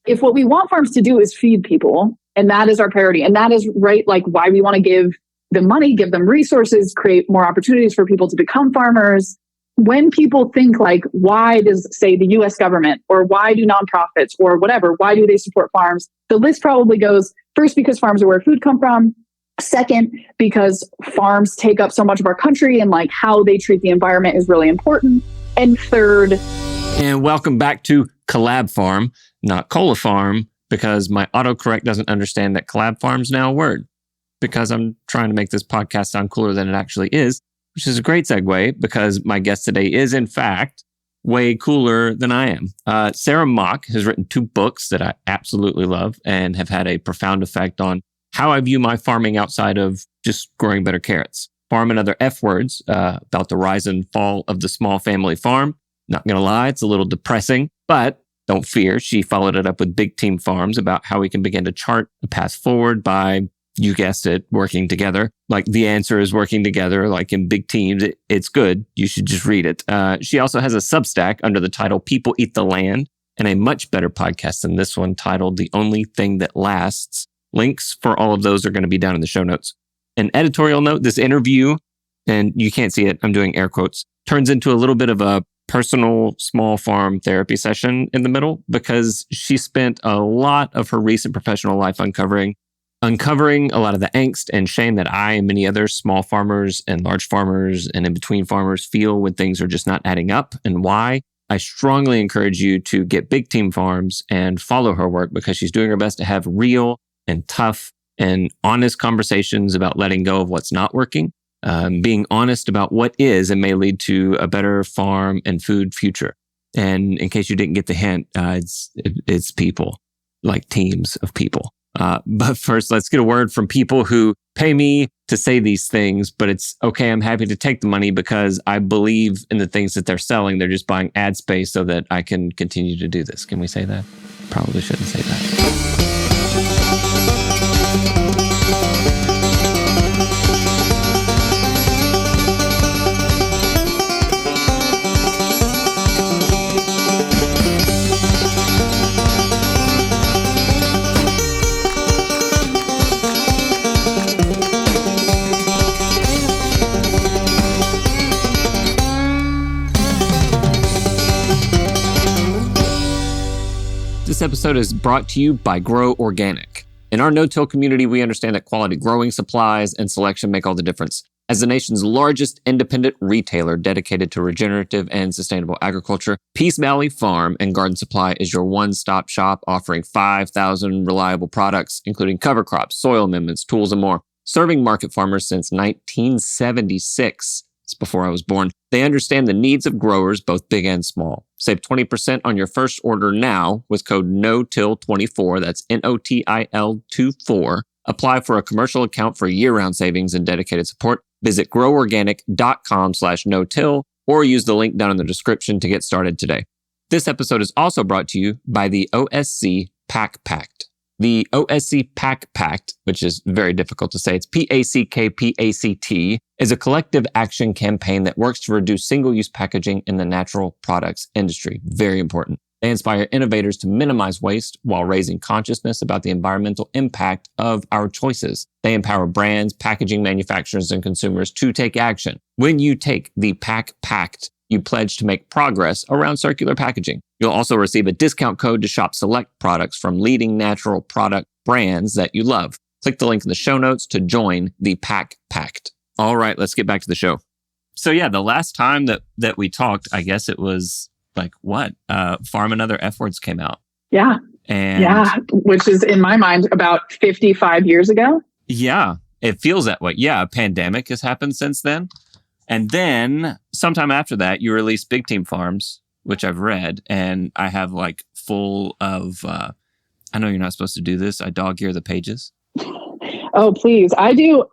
if what we want farms to do is feed people, and that is our priority, and that is right, like why we want to give them money, give them resources, create more opportunities for people to become farmers. When people think like, why does, say, the US government, or why do nonprofits or whatever, why do they support farms? The list probably goes, first, because farms are where food come from. Second, because farms take up so much of our country and like how they treat the environment is really important. And third. And welcome back to Collab Farm, not Cola Farm, because my autocorrect doesn't understand that Collab Farm's now a word, because I'm trying to make this podcast sound cooler than it actually is, which is a great segue because my guest today is, in fact, way cooler than I am. Sara Mock has written 2 books that I absolutely love and have had a profound effect on how I view my farming outside of just growing better carrots. Farm and Other F Words, about the rise and fall of the small family farm. Not going to lie, it's a little depressing, but don't fear. She followed it up with Big Team Farms, about how we can begin to chart a path forward by, you guessed it, working together. Like the answer is working together, like in big teams. It's good. You should just read it. She also has a Substack under the title People Eat the Land, and a much better podcast than this one titled The Only Thing That Lasts. Links for all of those are going to be down in the show notes. An editorial note, this interview, and you can't see it, I'm doing air quotes, turns into a little bit of a personal small farm therapy session in the middle, because she spent a lot of her recent professional life uncovering a lot of the angst and shame that I and many other small farmers and large farmers and in-between farmers feel when things are just not adding up, and why. I strongly encourage you to get Big Team Farms and follow her work, because she's doing her best to have real and tough and honest conversations about letting go of what's not working, being honest about what is and may lead to a better farm and food future. And in case you didn't get the hint, it's people, like teams of people. But first, let's get a word from people who pay me to say these things, but it's okay. I'm happy to take the money because I believe in the things that they're selling. They're just buying ad space so that I can continue to do this. Can we say that? Probably shouldn't say that. This episode is brought to you by Grow Organic. In our no-till community, we understand that quality growing supplies and selection make all the difference. As the nation's largest independent retailer dedicated to regenerative and sustainable agriculture, Peace Valley Farm and Garden Supply is your one-stop shop, offering 5,000 reliable products, including cover crops, soil amendments, tools, and more. Serving market farmers since 1976. It's before I was born. They understand the needs of growers, both big and small. Save 20% on your first order now with code NOTIL24. That's NOTIL24. Apply for a commercial account for year-round savings and dedicated support. Visit groworganic.com/no-till or use the link down in the description to get started today. This episode is also brought to you by the OSC Pack Pact. The OSC Pack Pact, which is very difficult to say, it's PACKPACT, is a collective action campaign that works to reduce single-use packaging in the natural products industry. Very important. They inspire innovators to minimize waste while raising consciousness about the environmental impact of our choices. They empower brands, packaging manufacturers, and consumers to take action. When you take the Pack Pact, you pledge to make progress around circular packaging. You'll also receive a discount code to shop select products from leading natural product brands that you love. Click the link in the show notes to join the Pack Pact. All right, let's get back to the show. So yeah, the last time that we talked, I guess it was like what? Farm and Other F Words came out. Yeah. Which is in my mind about 55 years ago. Yeah, it feels that way. Yeah, a pandemic has happened since then. And then sometime after that, you released Big Team Farms, which I've read, and I have like full of, I know you're not supposed to do this. I dog ear the pages. Oh, please. I do.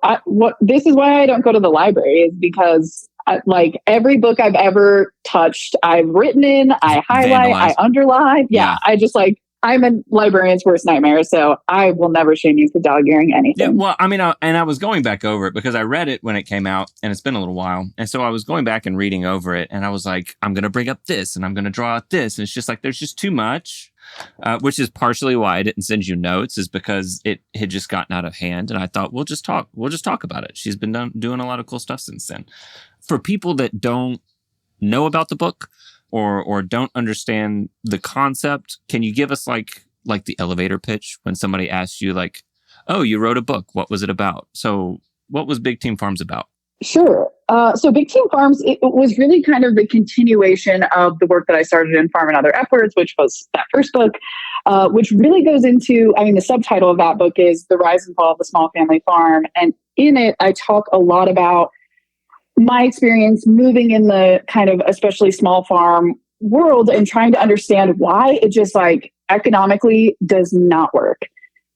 This is why I don't go to the library, is because like every book I've ever touched, I've written in, I highlight, I underline. Yeah. I just like, I'm a librarian's worst nightmare, so I will never shame you for dog-earing anything. Yeah, well, I mean, I was going back over it because I read it when it came out, and it's been a little while. And so I was going back and reading over it, and I was like, I'm going to bring up this, and I'm going to draw out this. And it's just like, there's just too much. which is partially why I didn't send you notes, is because it had just gotten out of hand. And I thought, we'll just talk about it. She's been doing a lot of cool stuff since then. For people that don't know about the book or don't understand the concept, can you give us like the elevator pitch when somebody asks you like, oh, you wrote a book, what was it about? So what was Big Team Farms about? Sure. So Big Team Farms, it was really kind of the continuation of the work that I started in Farm and Other Efforts, which was that first book, which really goes into, the subtitle of that book is The Rise and Fall of the Small Family Farm. And in it, I talk a lot about my experience moving in the kind of especially small farm world and trying to understand why it just like economically does not work.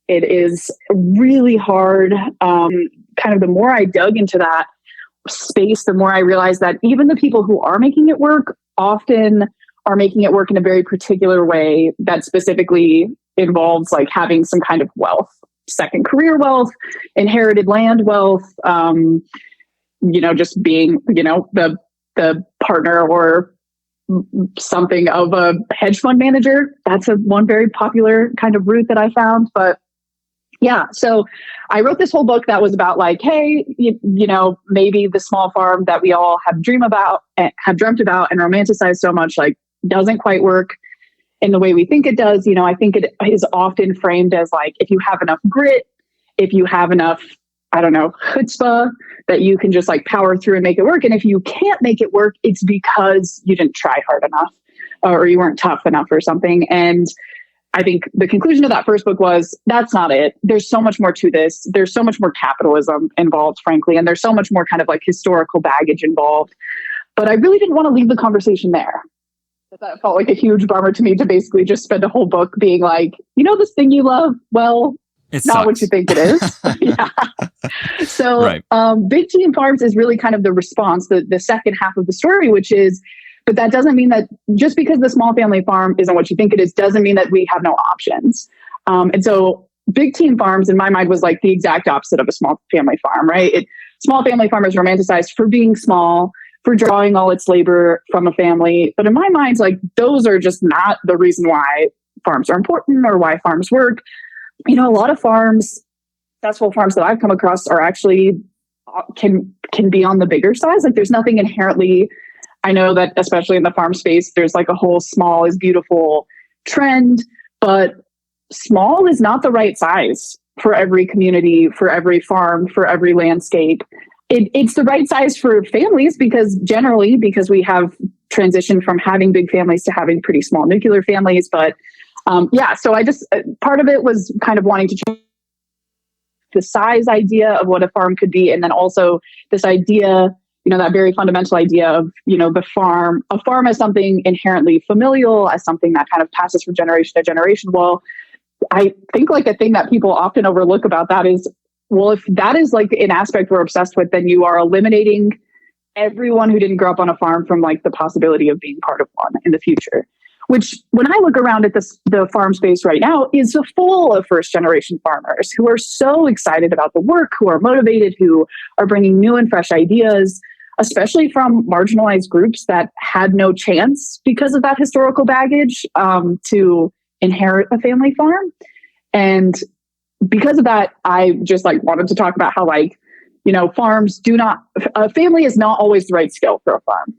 It is really hard. Kind of the more I dug into that space, the more I realized that even the people who are making it work often are making it work in a very particular way that specifically involves like having some kind of wealth, second career wealth, inherited land wealth, just being, the partner or something of a hedge fund manager. That's one very popular kind of route that I found. But yeah, so I wrote this whole book that was about like, hey, maybe the small farm that we all have dreamt about and romanticized so much, like doesn't quite work in the way we think it does. I think it is often framed as like, if you have enough grit, if you have enough, chutzpah, that you can just like power through and make it work. And if you can't make it work, it's because you didn't try hard enough or you weren't tough enough or something. And I think the conclusion of that first book was, that's not it. There's so much more to this. There's so much more capitalism involved, frankly, and there's so much more kind of like historical baggage involved. But I really didn't want to leave the conversation there. That felt like a huge bummer to me to basically just spend a whole book being like, this thing you love? Well, it's not what you think it is. Yeah. So right. Big Team Farms is really kind of the response, the second half of the story, which is, but that doesn't mean that just because the small family farm isn't what you think it is, doesn't mean that we have no options. And so Big Team Farms, in my mind, was like the exact opposite of a small family farm, right? Small family farm is romanticized for being small, for drawing all its labor from a family. But in my mind, like those are just not the reason why farms are important or why farms work. A lot of farms, successful farms that I've come across are actually can be on the bigger size. Like there's nothing inherently. I know that especially in the farm space, there's like a whole small is beautiful trend, but small is not the right size for every community, for every farm, for every landscape. It's the right size for families because we have transitioned from having big families to having pretty small nuclear families. But so I just, part of it was kind of wanting to change the size idea of what a farm could be. And then also this idea, that very fundamental idea of, a farm as something inherently familial, as something that kind of passes from generation to generation. Well, I think like a thing that people often overlook about that is, well, if that is like an aspect we're obsessed with, then you are eliminating everyone who didn't grow up on a farm from like the possibility of being part of one in the future. Which, when I look around at the farm space right now, is full of first-generation farmers who are so excited about the work, who are motivated, who are bringing new and fresh ideas, especially from marginalized groups that had no chance because of that historical baggage to inherit a family farm. And because of that, I just like wanted to talk about how farms a family is not always the right skill for a farm.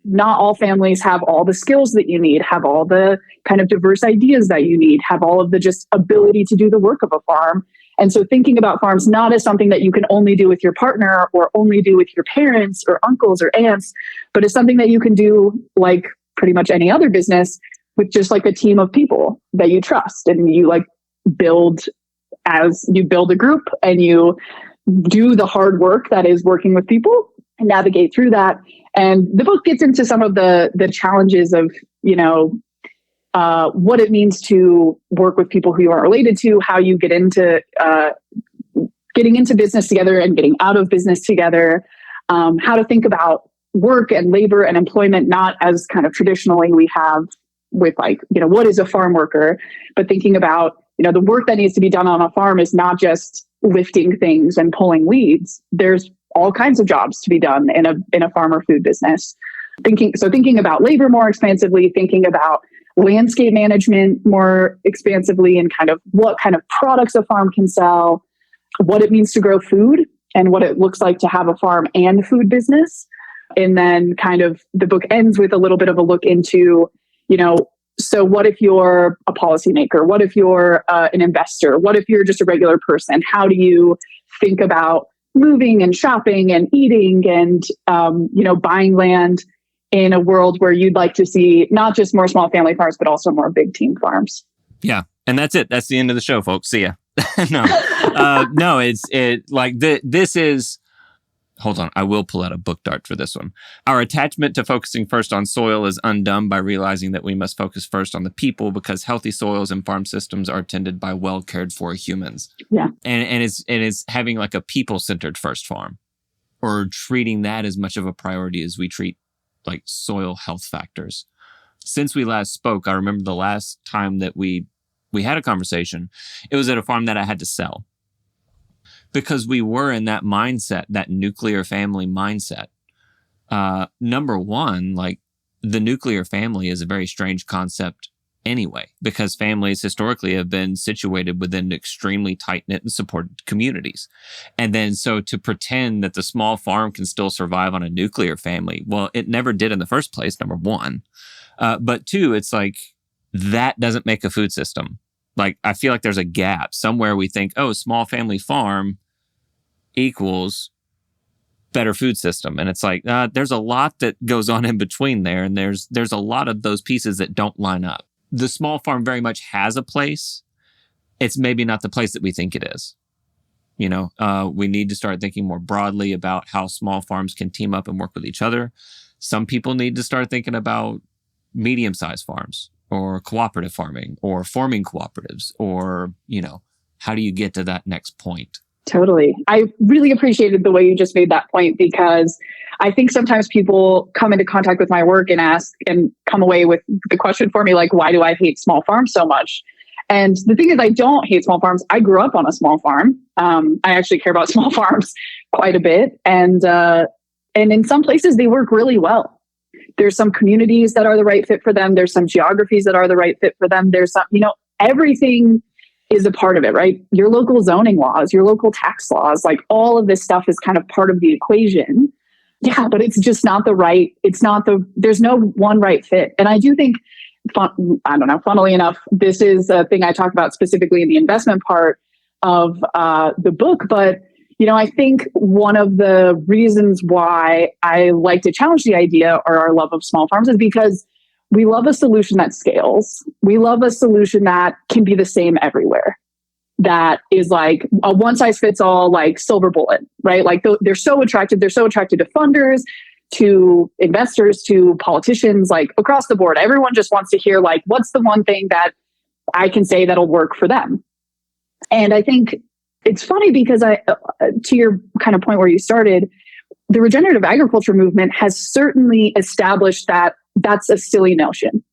Not all families have all the skills that you need, have all the kind of diverse ideas that you need, have all of the just ability to do the work of a farm. And so thinking about farms not as something that you can only do with your partner or only do with your parents or uncles or aunts, but as something that you can do like pretty much any other business with just like a team of people that you trust. And you like build a group and you do the hard work that is working with people and navigate through that. And the book gets into some of the challenges of, what it means to work with people who you aren't related to, how you get into getting into business together and getting out of business together, how to think about work and labor and employment, not as kind of traditionally we have with like, what is a farm worker, but thinking about, the work that needs to be done on a farm is not just lifting things and pulling weeds. There's all kinds of jobs to be done in a farm or food business. Thinking about labor more expansively, thinking about landscape management more expansively, and kind of what kind of products a farm can sell, what it means to grow food, and what it looks like to have a farm and food business. And then kind of the book ends with a little bit of a look into, so what if you're a policymaker? What if you're an investor? What if you're just a regular person? How do you think about moving and shopping and eating and, buying land in a world where you'd like to see not just more small family farms, but also more big team farms? Yeah. And that's it. That's the end of the show, folks. See ya. This is, hold on. I will pull out a book dart for this one. Our attachment to focusing first on soil is undone by realizing that we must focus first on the people, because healthy soils and farm systems are tended by well cared for humans. Yeah. And it's having like a people-centered first farm, or treating that as much of a priority as we treat like soil health factors. Since we last spoke, I remember the last time that we had a conversation, it was at a farm that I had to sell. Because we were in that mindset, that nuclear family mindset. Number one, like the nuclear family is a very strange concept anyway, because families historically have been situated within extremely tight-knit and supported communities. And then so to pretend that the small farm can still survive on a nuclear family, well, it never did in the first place, number one. But two, it's like that doesn't make a food system. Like, I feel like there's a gap somewhere. We think, oh, small family farm equals better food system. And it's like, there's a lot that goes on in between there. And there's a lot of those pieces that don't line up. The small farm very much has a place. It's maybe not the place that we think it is. We need to start thinking more broadly about how small farms can team up and work with each other. Some people need to start thinking about medium-sized farms, or cooperative farming, or forming cooperatives, or, how do you get to that next point? Totally. I really appreciated the way you just made that point, because I think sometimes people come into contact with my work and ask and come away with the question for me, like, why do I hate small farms so much? And the thing is, I don't hate small farms. I grew up on a small farm. I actually care about small farms quite a bit. And in some places they work really well. There's some communities that are the right fit for them. There's some geographies that are the right fit for them. There's some, everything is a part of it, right? Your local zoning laws, your local tax laws, like all of this stuff is kind of part of the equation. Yeah, but it's just not there's no one right fit. And I do think, funnily enough, this is a thing I talk about specifically in the investment part of the book. But, I think one of the reasons why I like to challenge the idea or our love of small farms is because we love a solution that scales. We love a solution that can be the same everywhere. That is like a one size fits all, like silver bullet, right? Like they're so attractive. They're so attractive to funders, to investors, to politicians, like across the board. Everyone just wants to hear, like, what's the one thing that I can say that'll work for them? And I think it's funny because to your kind of point where you started, the regenerative agriculture movement has certainly established that that's a silly notion.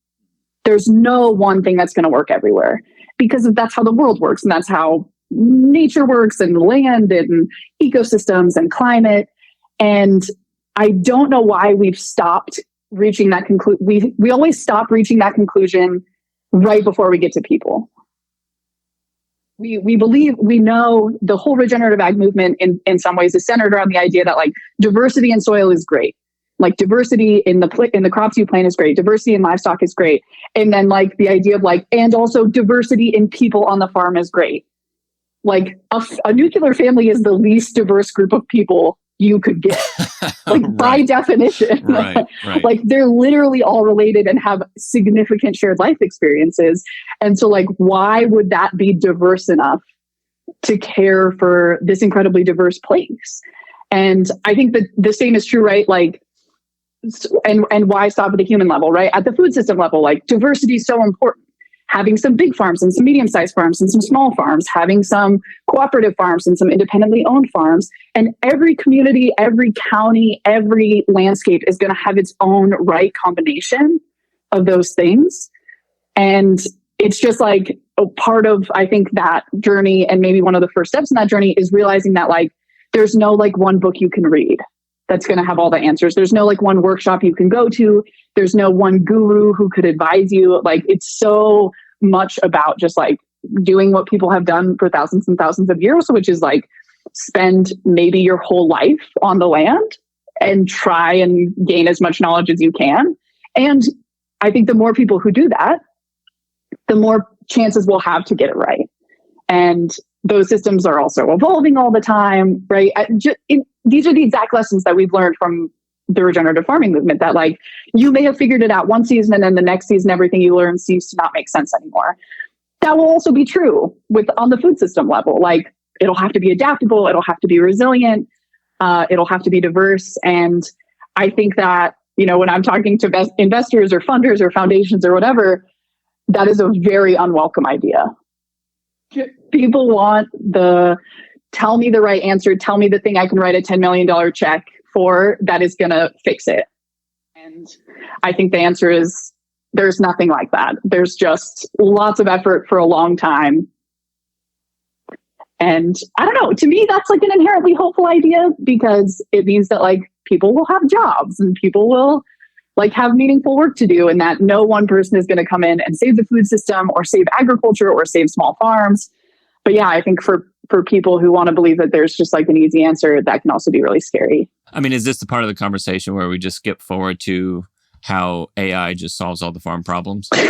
There's no one thing that's going to work everywhere, because that's how the world works, and that's how nature works, and land and ecosystems and climate. And I don't know why we've stopped reaching that conclusion. We always stop reaching that conclusion right before we get to people. We know the whole regenerative ag movement in some ways is centered around the idea that, like, diversity in soil is great. Like, diversity in the crops you plant is great. Diversity in livestock is great. And then, like, the idea of, like, and also diversity in people on the farm is great. Like, a nuclear family is the least diverse group of people you could get, like, right. By definition. Right. Like, they're literally all related and have significant shared life experiences. And so, like, why would that be diverse enough to care for this incredibly diverse place? And I think that the same is true, right? Like, and why stop at the human level, right? At the food system level, like, diversity is so important. Having some big farms and some medium-sized farms and some small farms, having some cooperative farms and some independently owned farms. And every community, every county, every landscape is going to have its own right combination of those things. And it's just like a part of, I think, that journey, and maybe one of the first steps in that journey is realizing that, like, there's no, like, one book you can read. that's going to have all the answers. There's no like one workshop you can go to. There's no one guru who could advise you. Like, it's so much about just like doing what people have done for thousands and thousands of years, which is like spend maybe your whole life on the land and try and gain as much knowledge as you can. And I think the more people who do that, the more chances we'll have to get it right. And those systems are also evolving all the time, right? These are the exact lessons that we've learned from the regenerative farming movement, that like you may have figured it out one season and then the next season, everything you learn seems to not make sense anymore. That will also be true on the food system level. Like, it'll have to be adaptable. It'll have to be resilient. It'll have to be diverse. And I think that, when I'm talking to investors or funders or foundations or whatever, that is a very unwelcome idea. People want tell me the right answer, tell me the thing I can write a $10 million check for that is going to fix it. And I think the answer is there's nothing like that. There's just lots of effort for a long time. And I don't know, to me, that's like an inherently hopeful idea, because it means that like people will have jobs and people will like have meaningful work to do, and that no one person is going to come in and save the food system or save agriculture or save small farms. But yeah, I think for people who want to believe that there's just like an easy answer, that can also be really scary. I mean, is this the part of the conversation where we just skip forward to how AI just solves all the farm problems? Yeah.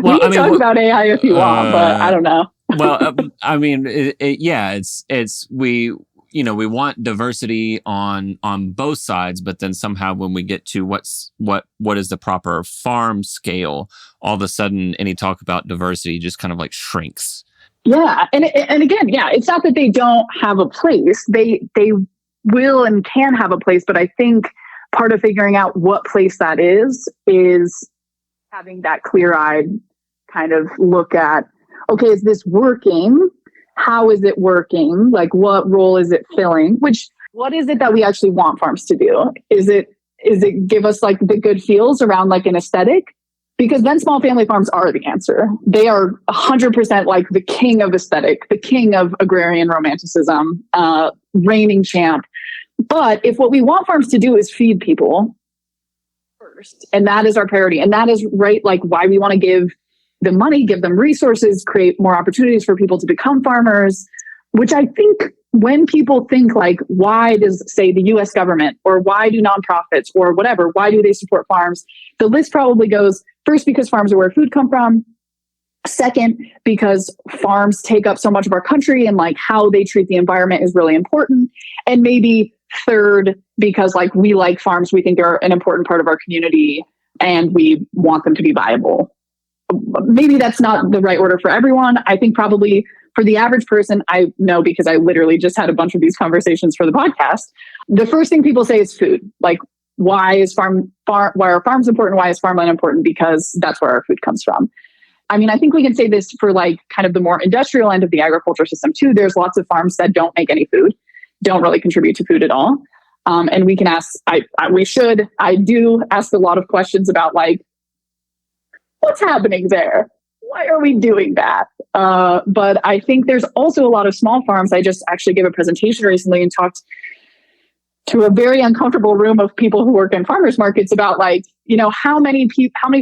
We can talk about AI if you want, but I don't know. We want diversity on both sides, but then somehow when we get to what is the proper farm scale, all of a sudden any talk about diversity just kind of like shrinks. Yeah, and again, yeah, it's not that they don't have a place. They will and can have a place, but I think part of figuring out what place that is having that clear-eyed kind of look at, okay, is this working? How is it working? Like, what role is it filling? What is it that we actually want farms to do? Is it give us like the good feels around like an aesthetic? Because then small family farms are the answer. They are 100% like the king of aesthetic, the king of agrarian romanticism, reigning champ. But if what we want farms to do is feed people first, and that is our priority, and that is right, like why we want to give them money, give them resources, create more opportunities for people to become farmers, which I think when people think like, why does, say, the US government, or why do nonprofits or whatever, why do they support farms? The list probably goes, first, because farms are where food come from. Second, because farms take up so much of our country and like how they treat the environment is really important. And maybe third, because like we like farms, we think they're an important part of our community and we want them to be viable. Maybe that's not the right order for everyone. I think probably for the average person, I know because I literally just had a bunch of these conversations for the podcast. The first thing people say is food. Like, why are farms important? Why is farmland important? Because that's where our food comes from. I mean, I think we can say this for like kind of the more industrial end of the agriculture system too. There's lots of farms that don't make any food, don't really contribute to food at all. And we can ask, I do ask a lot of questions about like, what's happening there? Why are we doing that? But I think there's also a lot of small farms. I just actually gave a presentation recently and talked to a very uncomfortable room of people who work in farmers markets about like, how many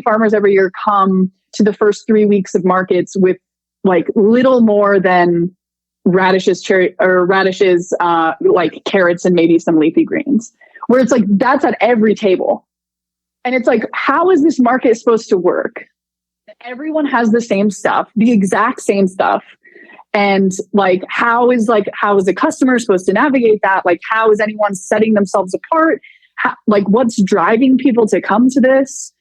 farmers every year come to the first 3 weeks of markets with like little more than radishes, like carrots and maybe some leafy greens, where it's like, that's at every table. And it's like, how is this market supposed to work? Everyone has the same stuff, the exact same stuff. And like, how is a customer supposed to navigate that? Like, how is anyone setting themselves apart? What's driving people to come to this?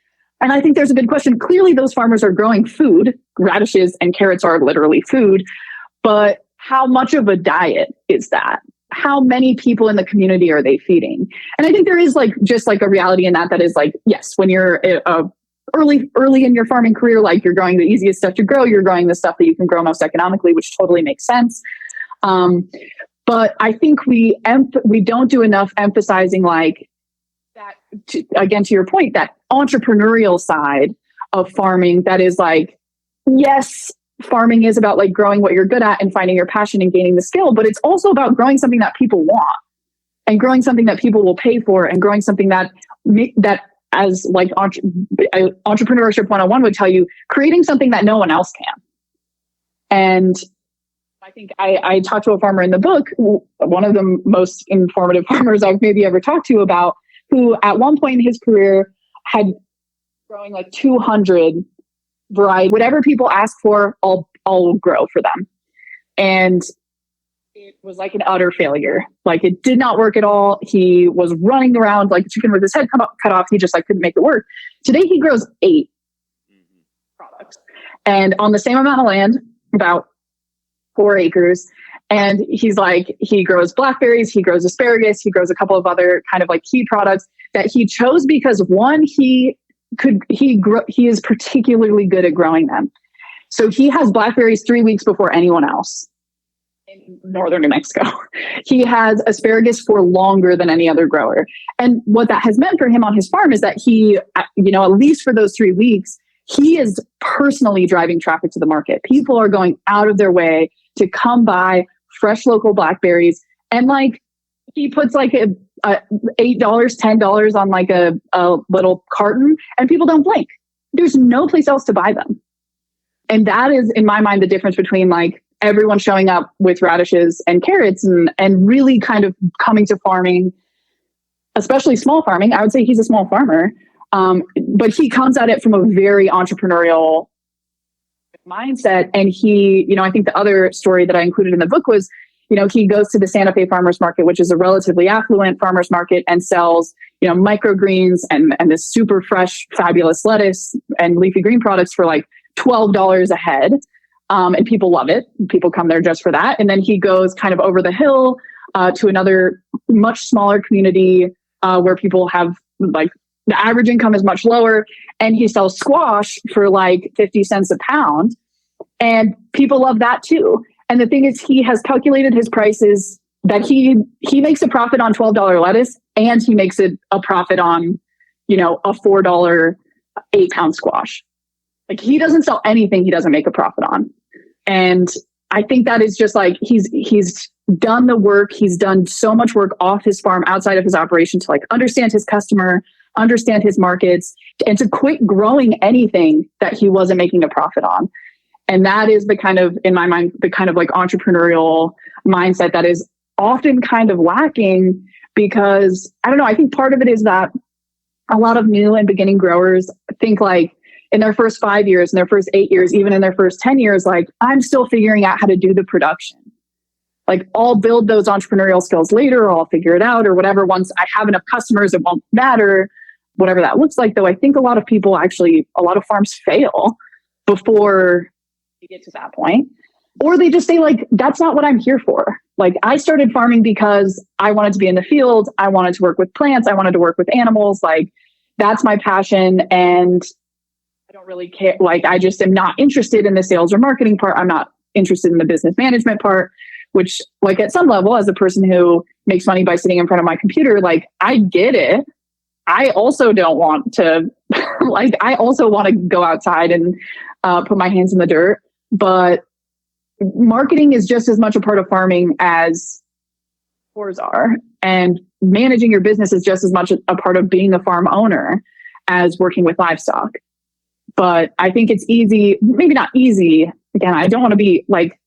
And I think there's a good question. Clearly, those farmers are growing food. Radishes and carrots are literally food. But how much of a diet is that? How many people in the community are they feeding? And I think there is like just like a reality in that is like, yes, when you're early in your farming career, like you're growing the easiest stuff to grow, you're growing the stuff that you can grow most economically, which totally makes sense. But I think we don't do enough emphasizing like that, again, to your point, that entrepreneurial side of farming that is like, yes, farming is about like growing what you're good at and finding your passion and gaining the skill, but it's also about growing something that people want and growing something that people will pay for and growing something that as like entrepreneurship 101 would tell you, creating something that no one else can. And I think I talked to a farmer in the book, one of the most informative farmers I've maybe ever talked to, about who at one point in his career had growing like 200 varieties. Whatever people ask for, I'll grow for them. And it was like an utter failure. Like it did not work at all. He was running around like a chicken with his head cut off. He just like couldn't make it work. Today he grows 8 products, and on the same amount of land, about 4 acres. And he's like, he grows blackberries, he grows asparagus, he grows a couple of other kind of like key products that he chose because one, he is particularly good at growing them. So he has blackberries 3 weeks before anyone else in northern New Mexico. He has asparagus for longer than any other grower. And what that has meant for him on his farm is that he, at least for those 3 weeks, he is personally driving traffic to the market. People are going out of their way to come buy fresh local blackberries. And like, he puts like a $8, $10 on like a little carton, and people don't blink. There's no place else to buy them. And that is, in my mind, the difference between like everyone showing up with radishes and carrots and really kind of coming to farming, especially small farming. I would say he's a small farmer. But he comes at it from a very entrepreneurial mindset. And he, I think the other story that I included in the book was, he goes to the Santa Fe farmers market, which is a relatively affluent farmers market, and sells, microgreens and this super fresh, fabulous lettuce and leafy green products for like $12 a head. And people love it. People come there just for that. And then he goes kind of over the hill to another much smaller community where people have like, the average income is much lower, and he sells squash for like 50 cents a pound, and people love that too. And the thing is, he has calculated his prices that he makes a profit on $12 lettuce, and he makes a profit on, a $4 8-pound squash. Like, he doesn't sell anything he doesn't make a profit on. And I think that is just like, he's done the work. He's done so much work off his farm, outside of his operation, to like understand his customer, understand his markets, and to quit growing anything that he wasn't making a profit on. And that is the kind of, in my mind, the kind of like entrepreneurial mindset that is often kind of lacking, because I don't know, I think part of it is that a lot of new and beginning growers think like in their first 5 years, in their first 8 years, even in their first 10 years, like, I'm still figuring out how to do the production. Like, I'll build those entrepreneurial skills later, or I'll figure it out, or whatever. Once I have enough customers, it won't matter. Whatever that looks like, though, I think a lot of farms fail before you get to that point. Or they just say, like, that's not what I'm here for. Like, I started farming because I wanted to be in the field. I wanted to work with plants. I wanted to work with animals. Like, that's my passion. And I don't really care. Like, I just am not interested in the sales or marketing part. I'm not interested in the business management part, which, like, at some level, as a person who makes money by sitting in front of my computer, like, I get it. I also don't want to, like, I also want to go outside and put my hands in the dirt. But marketing is just as much a part of farming as chores are. And managing your business is just as much a part of being a farm owner as working with livestock. But I think it's easy, maybe not easy. Again, I don't want to be like,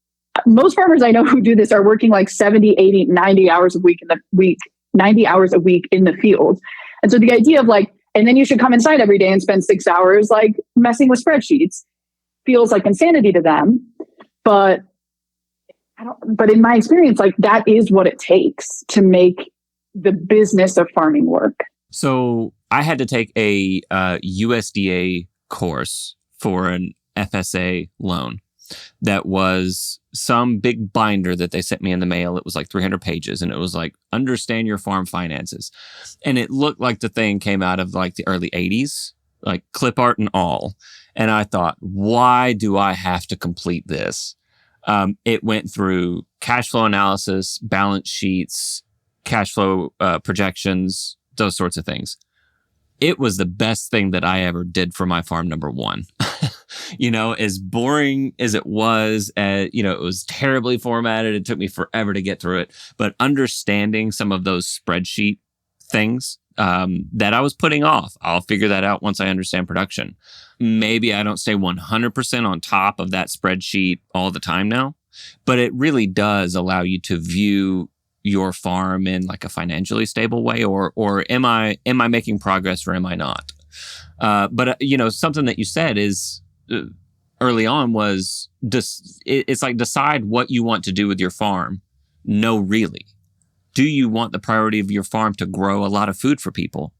most farmers I know who do this are working like 70, 80, 90 hours a week in the week, 90 hours a week in the field. And so the idea of like, and then you should come inside every day and spend 6 hours like messing with spreadsheets feels like insanity to them. But but in my experience, like, that is what it takes to make the business of farming work. So I had to take a USDA course for an FSA loan. That was some big binder that they sent me in the mail. It was like 300 pages, and it was like, understand your farm finances. And it looked like the thing came out of like the early 80s, like clip art and all. And I thought, why do I have to complete this? It went through cash flow analysis, balance sheets, cash flow projections, those sorts of things. It was the best thing that I ever did for my farm, number one. As boring as it was, it was terribly formatted. It took me forever to get through it. But understanding some of those spreadsheet things that I was putting off, I'll figure that out once I understand production. Maybe I don't stay 100% on top of that spreadsheet all the time now, but it really does allow you to view your farm in like a financially stable way, or am I making progress or am I not? But something that you said is early on was it's like decide what you want to do with your farm. No, really. Do you want the priority of your farm to grow a lot of food for people?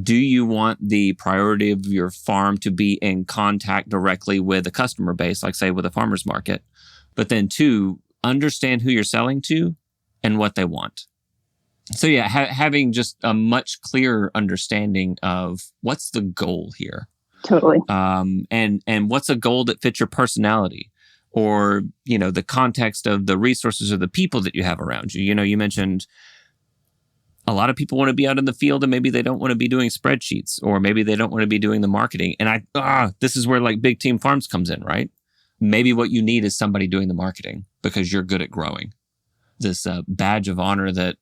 Do you want the priority of your farm to be in contact directly with a customer base, like say with a farmer's market? But then two, understand who you're selling to and what they want. So yeah, having just a much clearer understanding of what's the goal here. Totally. And what's a goal that fits your personality, or, the context of the resources or the people that you have around you. You mentioned a lot of people want to be out in the field and maybe they don't want to be doing spreadsheets, or maybe they don't want to be doing the marketing. And this is where like Big Team Farms comes in, right? Maybe what you need is somebody doing the marketing because you're good at growing. This badge of honor that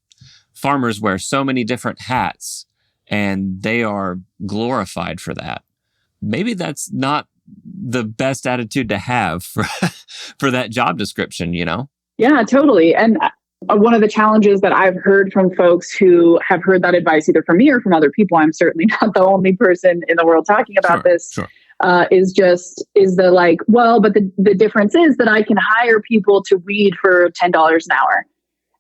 farmers wear so many different hats and they are glorified for that. Maybe that's not the best attitude to have for that job description, Yeah, totally. And one of the challenges that I've heard from folks who have heard that advice either from me or from other people, I'm certainly not the only person in the world talking about this, is the like, well, but the difference is that I can hire people to weed for $10 an hour.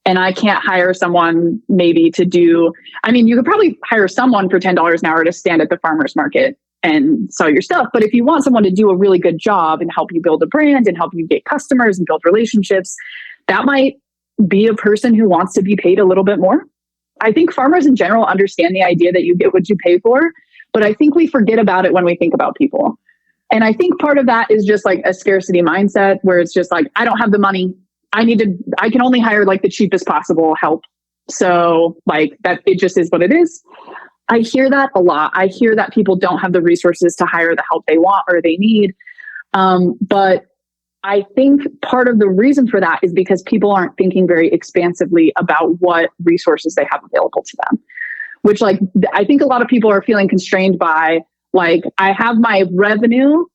And I can't hire someone maybe to do, you could probably hire someone for $10 an hour to stand at the farmer's market and sell your stuff. But if you want someone to do a really good job and help you build a brand and help you get customers and build relationships, that might be a person who wants to be paid a little bit more. I think farmers in general understand the idea that you get what you pay for, but I think we forget about it when we think about people. And I think part of that is just like a scarcity mindset where it's just like, I don't have the money. I can only hire like the cheapest possible help. So like that, it just is what it is. I hear that a lot. I hear that people don't have the resources to hire the help they want or they need. But I think part of the reason for that is because people aren't thinking very expansively about what resources they have available to them, which like, I think a lot of people are feeling constrained by like, I have my revenue,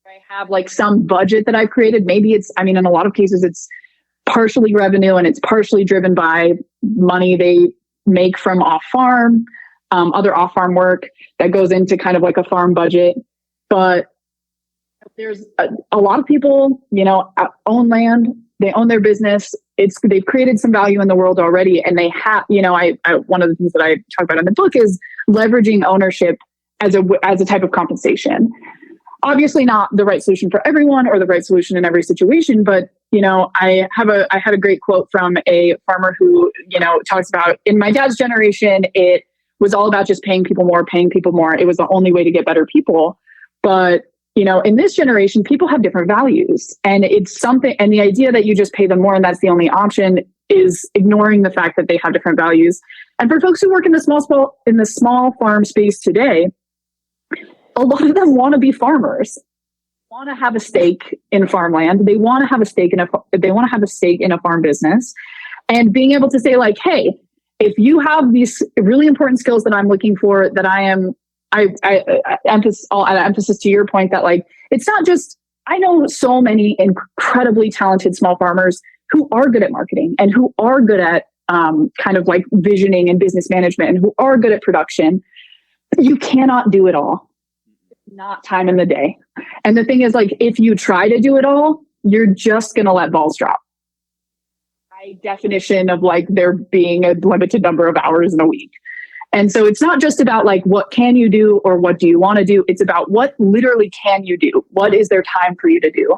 I have like some budget that I've created. Maybe it's, in a lot of cases, it's partially revenue and it's partially driven by money they make from off-farm, other off-farm work that goes into kind of like a farm budget. But there's a lot of people, own land, they own their business. They've created some value in the world already. And they have, one of the things that I talk about in the book is leveraging ownership as a type of compensation. Obviously not the right solution for everyone or the right solution in every situation, but I had a great quote from a farmer who, talks about in my dad's generation, it was all about just paying people more. It was the only way to get better people. But, in this generation, people have different values, and it's something, and the idea that you just pay them more and that's the only option is ignoring the fact that they have different values. And for folks who work in the small farm space today, a lot of them want to be farmers, want to have a stake in farmland. They want to have a stake in a farm business, and being able to say like, hey, if you have these really important skills that I'm looking for, that I emphasis to your point that like, it's not just, I know so many incredibly talented small farmers who are good at marketing and who are good at kind of like visioning and business management and who are good at production. You cannot do it all. Not time in the day. And the thing is like, if you try to do it all, you're just going to let balls drop. By definition of like there being a limited number of hours in a week. And so it's not just about like, what can you do or what do you want to do? It's about what literally can you do? What is there time for you to do?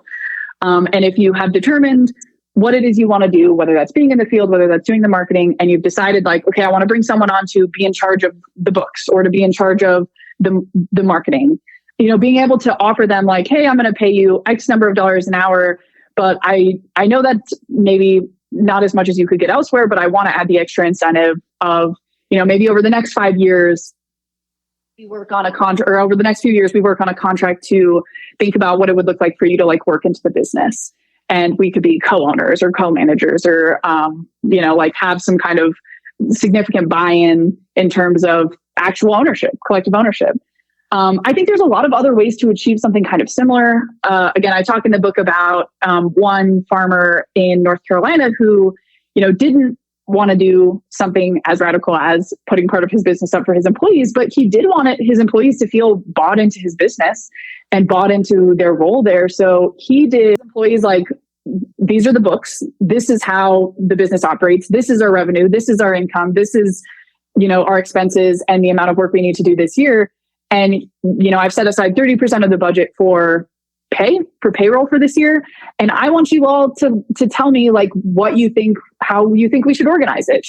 And if you have determined what it is you want to do, whether that's being in the field, whether that's doing the marketing, and you've decided like, okay, I want to bring someone on to be in charge of the books or to be in charge of the marketing, being able to offer them like, hey, I'm going to pay you X number of dollars an hour, but I know that's maybe not as much as you could get elsewhere, but I want to add the extra incentive of, maybe over the next 5 years, We work on a contract, or over the next few years, we work on a contract to think about what it would look like for you to like work into the business. And we could be co-owners or co-managers or, like have some kind of significant buy-in in terms of actual ownership, collective ownership. I think there's a lot of other ways to achieve something kind of similar. Again, I talk in the book about one farmer in North Carolina who, didn't want to do something as radical as putting part of his business up for his employees, but he did want his employees to feel bought into his business and bought into their role there. So he did employees like, these are the books. This is how the business operates. This is our revenue. This is our income. This is, our expenses and the amount of work we need to do this year. And, I've set aside 30% of the budget for payroll for this year. And I want you all to tell me like what you think, how you think we should organize it.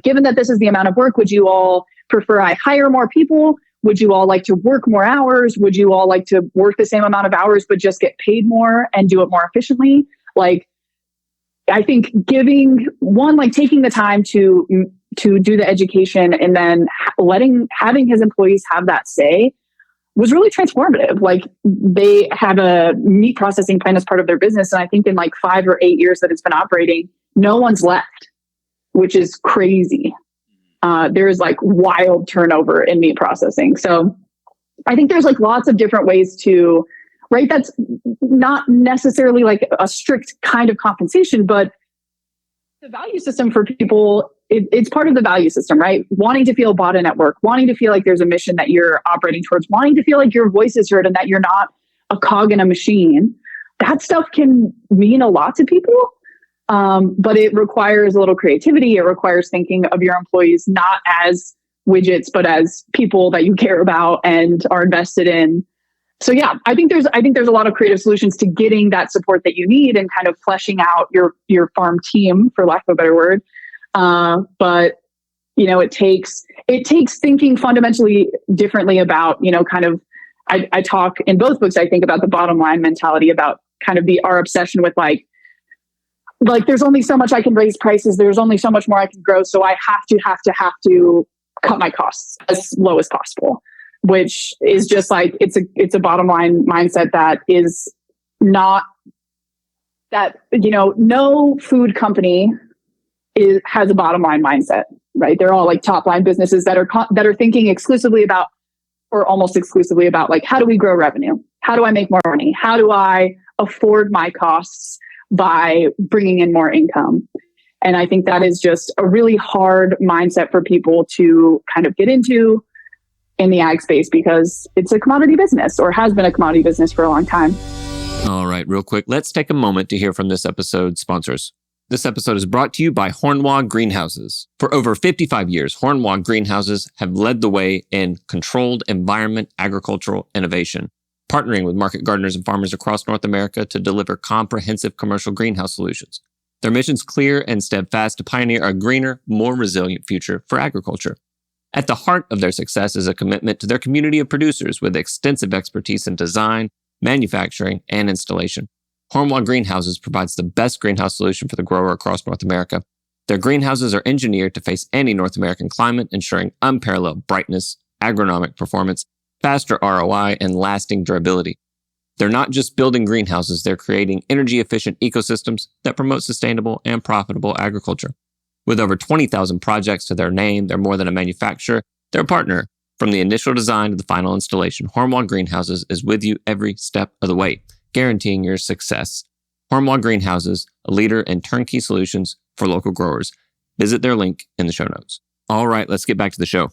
Given that this is the amount of work, would you all prefer I hire more people? Would you all like to work more hours? Would you all like to work the same amount of hours, but just get paid more and do it more efficiently? Like, I think taking the time to do the education and then having his employees have that say was really transformative. Like, they have a meat processing plant as part of their business. And I think in like 5 or 8 years that it's been operating, no one's left, which is crazy. There is like wild turnover in meat processing. So I think there's like lots of different ways to, right? That's not necessarily like a strict kind of compensation, but the value system for people, it's part of the value system, right? Wanting to feel bought in at work, wanting to feel like there's a mission that you're operating towards, wanting to feel like your voice is heard and that you're not a cog in a machine. That stuff can mean a lot to people. But it requires a little creativity. It requires thinking of your employees not as widgets, but as people that you care about and are invested in. So yeah, I think there's a lot of creative solutions to getting that support that you need and kind of fleshing out your farm team, for lack of a better word. But it takes thinking fundamentally differently about, I talk in both books, I think, about the bottom line mentality, about kind of our obsession with like there's only so much I can raise prices. There's only so much more I can grow. So I have to cut my costs as low as possible, which is just like, it's a bottom line mindset that is not that, no food company has a bottom line mindset, right? They're all like top line businesses that are thinking exclusively about, or almost exclusively about, like, how do we grow revenue? How do I make more money? How do I afford my costs by bringing in more income? And I think that is just a really hard mindset for people to kind of get into in the ag space, because it's a commodity business, or has been a commodity business for a long time. All right, real quick, let's take a moment to hear from this episode's sponsors. This episode is brought to you by Harnois Greenhouses. For over 55 years, Harnois Greenhouses have led the way in controlled environment agricultural innovation, partnering with market gardeners and farmers across North America to deliver comprehensive commercial greenhouse solutions. Their mission's clear and steadfast to pioneer a greener, more resilient future for agriculture. At the heart of their success is a commitment to their community of producers with extensive expertise in design, manufacturing, and installation. Harnois Greenhouses provides the best greenhouse solution for the grower across North America. Their greenhouses are engineered to face any North American climate, ensuring unparalleled brightness, agronomic performance, faster ROI, and lasting durability. They're not just building greenhouses, they're creating energy-efficient ecosystems that promote sustainable and profitable agriculture. With over 20,000 projects to their name, they're more than a manufacturer, they're a partner. From the initial design to the final installation, Harnois Greenhouses is with you every step of the way, guaranteeing your success. Harnois Greenhouses, a leader in turnkey solutions for local growers. Visit their link in the show notes. All right, let's get back to the show.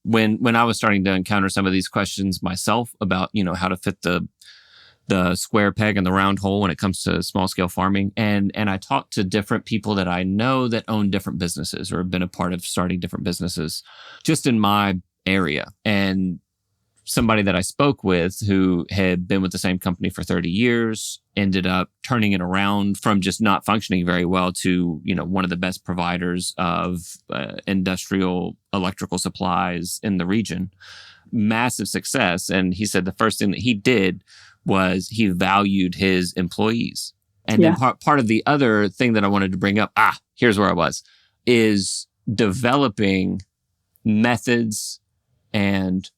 When I was starting to encounter some of these questions myself about, how to fit the square peg in the round hole when it comes to small scale farming, and I talked to different people that I know that own different businesses or have been a part of starting different businesses just in my area. And somebody that I spoke with who had been with the same company for 30 years ended up turning it around from just not functioning very well to, one of the best providers of industrial electrical supplies in the region. Massive success. And he said the first thing that he did was he valued his employees. And then part of the other thing that I wanted to bring up, here's where I was, is developing methods and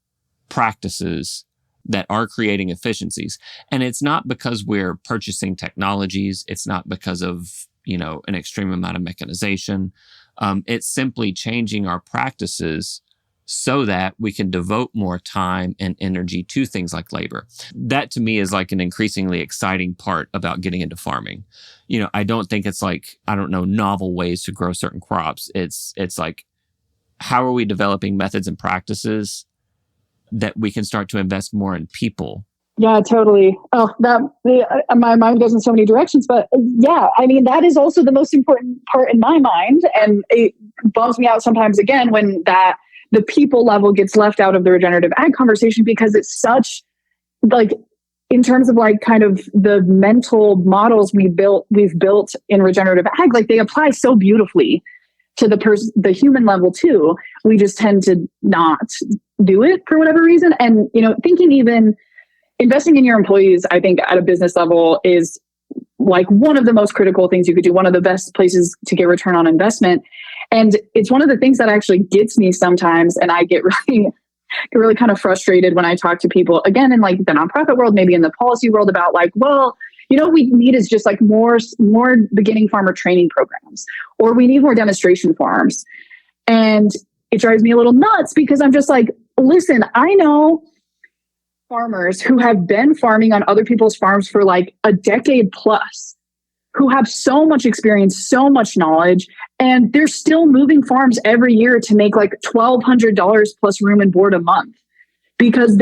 practices that are creating efficiencies. And it's not because we're purchasing technologies. It's not because of, an extreme amount of mechanization. It's simply changing our practices so that we can devote more time and energy to things like labor. That to me is like an increasingly exciting part about getting into farming. I don't think it's like, novel ways to grow certain crops. It's like, how are we developing methods and practices that we can start to invest more in people? Yeah, totally. Oh, my mind goes in so many directions, but yeah, that is also the most important part in my mind. And it bums me out sometimes again when the people level gets left out of the regenerative ag conversation, because it's such like, in terms of like kind of the mental models we've built in regenerative ag, like they apply so beautifully to the human level too. We just tend to not do it for whatever reason. And, thinking even investing in your employees, I think at a business level is like one of the most critical things you could do, one of the best places to get return on investment. And it's one of the things that actually gets me sometimes. And I get really kind of frustrated when I talk to people, again, in like the nonprofit world, maybe in the policy world, about like, well, what we need is just like more beginning farmer training programs, or we need more demonstration farms. And it drives me a little nuts, because I'm just like, listen, I know farmers who have been farming on other people's farms for like a decade plus, who have so much experience, so much knowledge, and they're still moving farms every year to make like $1,200 plus room and board a month, because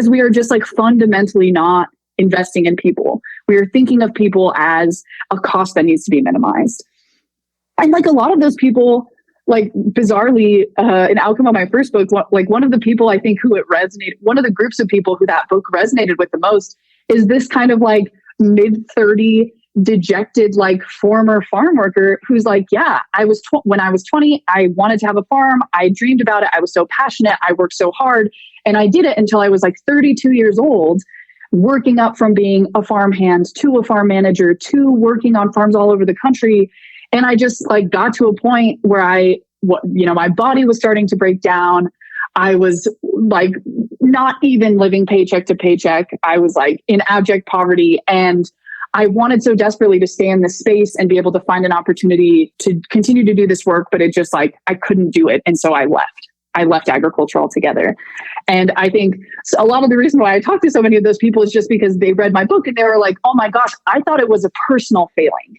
we are just like fundamentally not investing in people. We are thinking of people as a cost that needs to be minimized. And like a lot of those people, like bizarrely, an outcome of my first book, like one of the people I think who it resonated, one of the groups of people who that book resonated with the most is this kind of like mid-30 dejected, like former farm worker who's like, yeah, when I was 20, I wanted to have a farm. I dreamed about it. I was so passionate. I worked so hard, and I did it until I was like 32 years old, working up from being a farmhand to a farm manager to working on farms all over the country. And I just like got to a point where my body was starting to break down. I was like not even living paycheck to paycheck. I was like in abject poverty, and I wanted so desperately to stay in this space and be able to find an opportunity to continue to do this work, but it just like, I couldn't do it. And so I left agriculture altogether. And I think a lot of the reason why I talk to so many of those people is just because they read my book and they were like, oh my gosh, I thought it was a personal failing.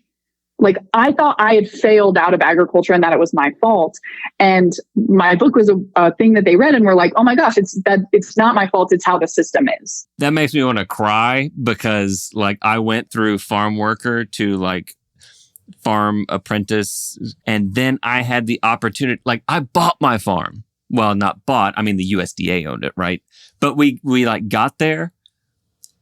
Like I thought I had failed out of agriculture and that it was my fault. And my book was a thing that they read and were like, oh my gosh, it's not my fault. It's how the system is. That makes me want to cry, because like I went through farm worker to like farm apprentice. And then I had the opportunity, like I bought my farm. Well, not bought. I mean, the USDA owned it, right? But we like got there.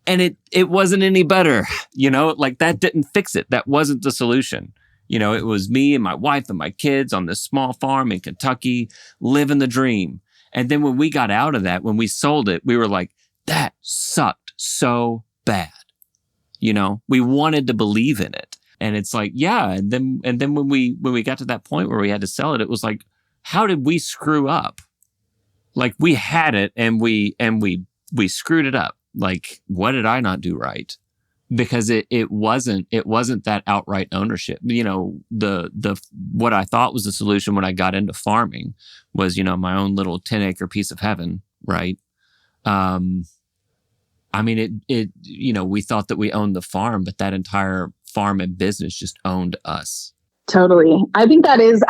And it wasn't any better, like that didn't fix it. That wasn't the solution. It was me and my wife and my kids on this small farm in Kentucky, living the dream. And then when we got out of that, when we sold it, we were like, that sucked so bad. We wanted to believe in it. And it's like, yeah. And then when we got to that point where we had to sell it, it was like, how did we screw up? Like we had it and we screwed it up. Like, what did I not do right? Because it wasn't that outright ownership. The what I thought was the solution when I got into farming was, my own little 10-acre piece of heaven, right? We thought that we owned the farm, but that entire farm and business just owned us. Totally. I think that is,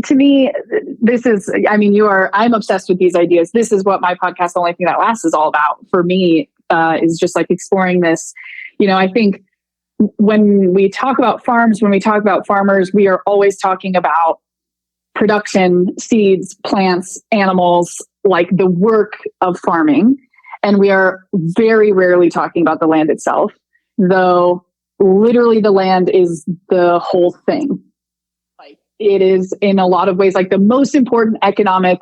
to me, this is, I'm obsessed with these ideas. This is what my podcast, The Only Thing That Lasts, is all about for me. Is just like exploring this. I think when we talk about farms, when we talk about farmers, we are always talking about production, seeds, plants, animals, like the work of farming. And we are very rarely talking about the land itself, though literally the land is the whole thing. Like it is in a lot of ways, like the most important economic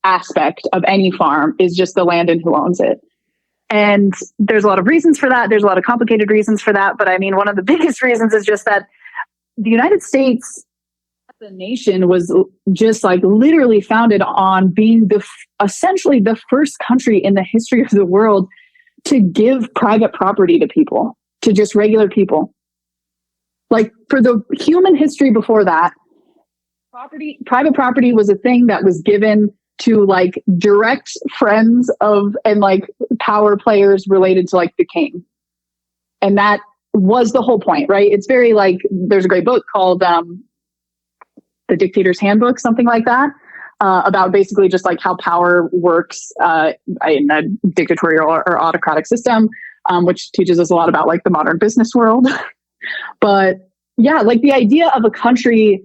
aspect of any farm is just the land and who owns it. And there's a lot of reasons for that. There's a lot of complicated reasons for that. But one of the biggest reasons is just that the United States The nation was just like literally founded on being essentially the first country in the history of the world to give private property to people, to just regular people. Like for the human history before that, private property was a thing that was given to like direct friends of and like power players related to like the king. And that was the whole point, right? It's very like, there's a great book called The Dictator's Handbook, something like that, about basically just like how power works in a dictatorial or autocratic system, which teaches us a lot about like the modern business world. But yeah, like the idea of a country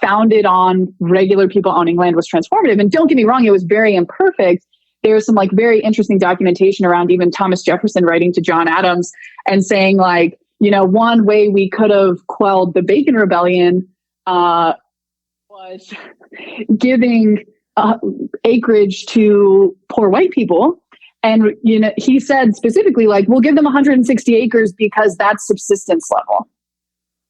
founded on regular people owning land was transformative. And don't get me wrong, it was very imperfect. There's some like very interesting documentation around even Thomas Jefferson writing to John Adams and saying like, you know, one way we could have quelled the Bacon Rebellion was giving acreage to poor white people. And, you know, he said specifically, like, we'll give them 160 acres because that's subsistence level.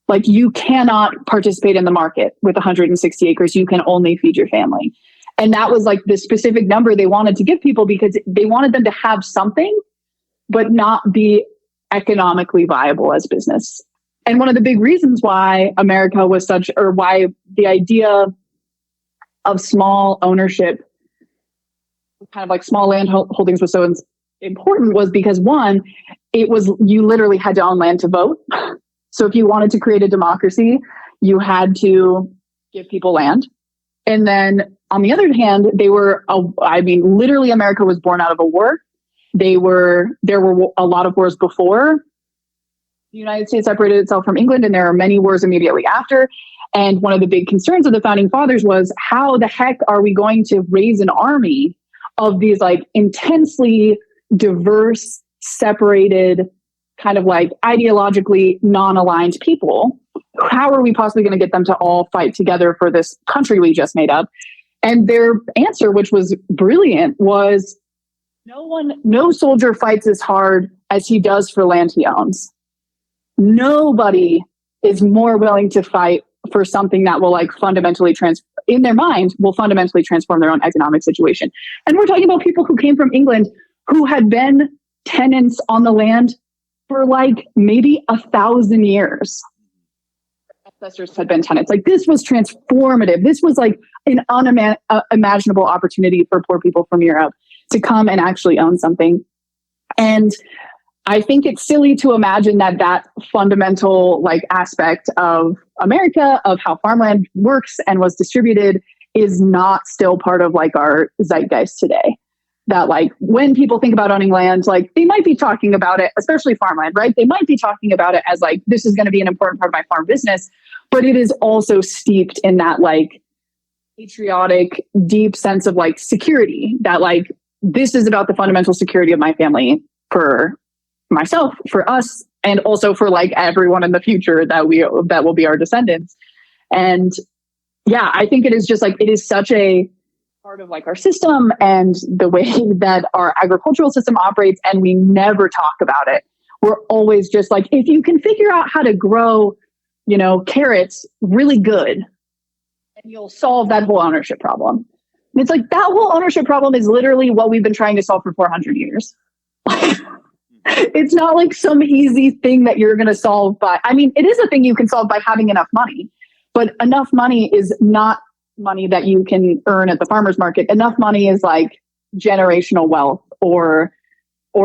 Like, you cannot participate in the market with 160 acres. You can only feed your family. And that was like the specific number they wanted to give people because they wanted them to have something, but not be economically viable as business. And one of the big reasons why America was such, or why the idea of small ownership, kind of like small land holdings was so important was because one, it was, you literally had to own land to vote. So if you wanted to create a democracy, you had to give people land. And then on the other hand, they were, literally America was born out of a war. There were a lot of wars before the United States separated itself from England, and there are many wars immediately after. And one of the big concerns of the founding fathers was, how the heck are we going to raise an army of these like intensely diverse, separated, kind of like ideologically non-aligned people? How are we possibly going to get them to all fight together for this country we just made up? And their answer, which was brilliant, was no soldier fights as hard as he does for land he owns. Nobody is more willing to fight for something that will like fundamentally in their mind will fundamentally transform their own economic situation. And we're talking about people who came from England who had been tenants on the land for like maybe 1,000 years. Ancestors had been tenants. Like, this was transformative. This was like an unimaginable opportunity for poor people from Europe to come and actually own something. And I think it's silly to imagine that fundamental like aspect of America, of how farmland works and was distributed, is not still part of like our zeitgeist today. That like when people think about owning land, like they might be talking about it, especially farmland, right? They might be talking about it as like, this is going to be an important part of my farm business, but it is also steeped in that like patriotic, deep sense of like security, that like, this is about the fundamental security of my family, for myself, for us, and also for like everyone in the future that will be our descendants. And yeah, I think it is just like, it is such a part of like our system and the way that our agricultural system operates, and we never talk about it. We're always just like, if you can figure out how to grow, you know, carrots really good, and you'll solve that whole ownership problem. And it's like, that whole ownership problem is literally what we've been trying to solve for 400 years. It's not like some easy thing that you're going to solve by, I mean, it is a thing you can solve by having enough money, but enough money is not money that you can earn at the farmer's market. Enough money is like generational wealth or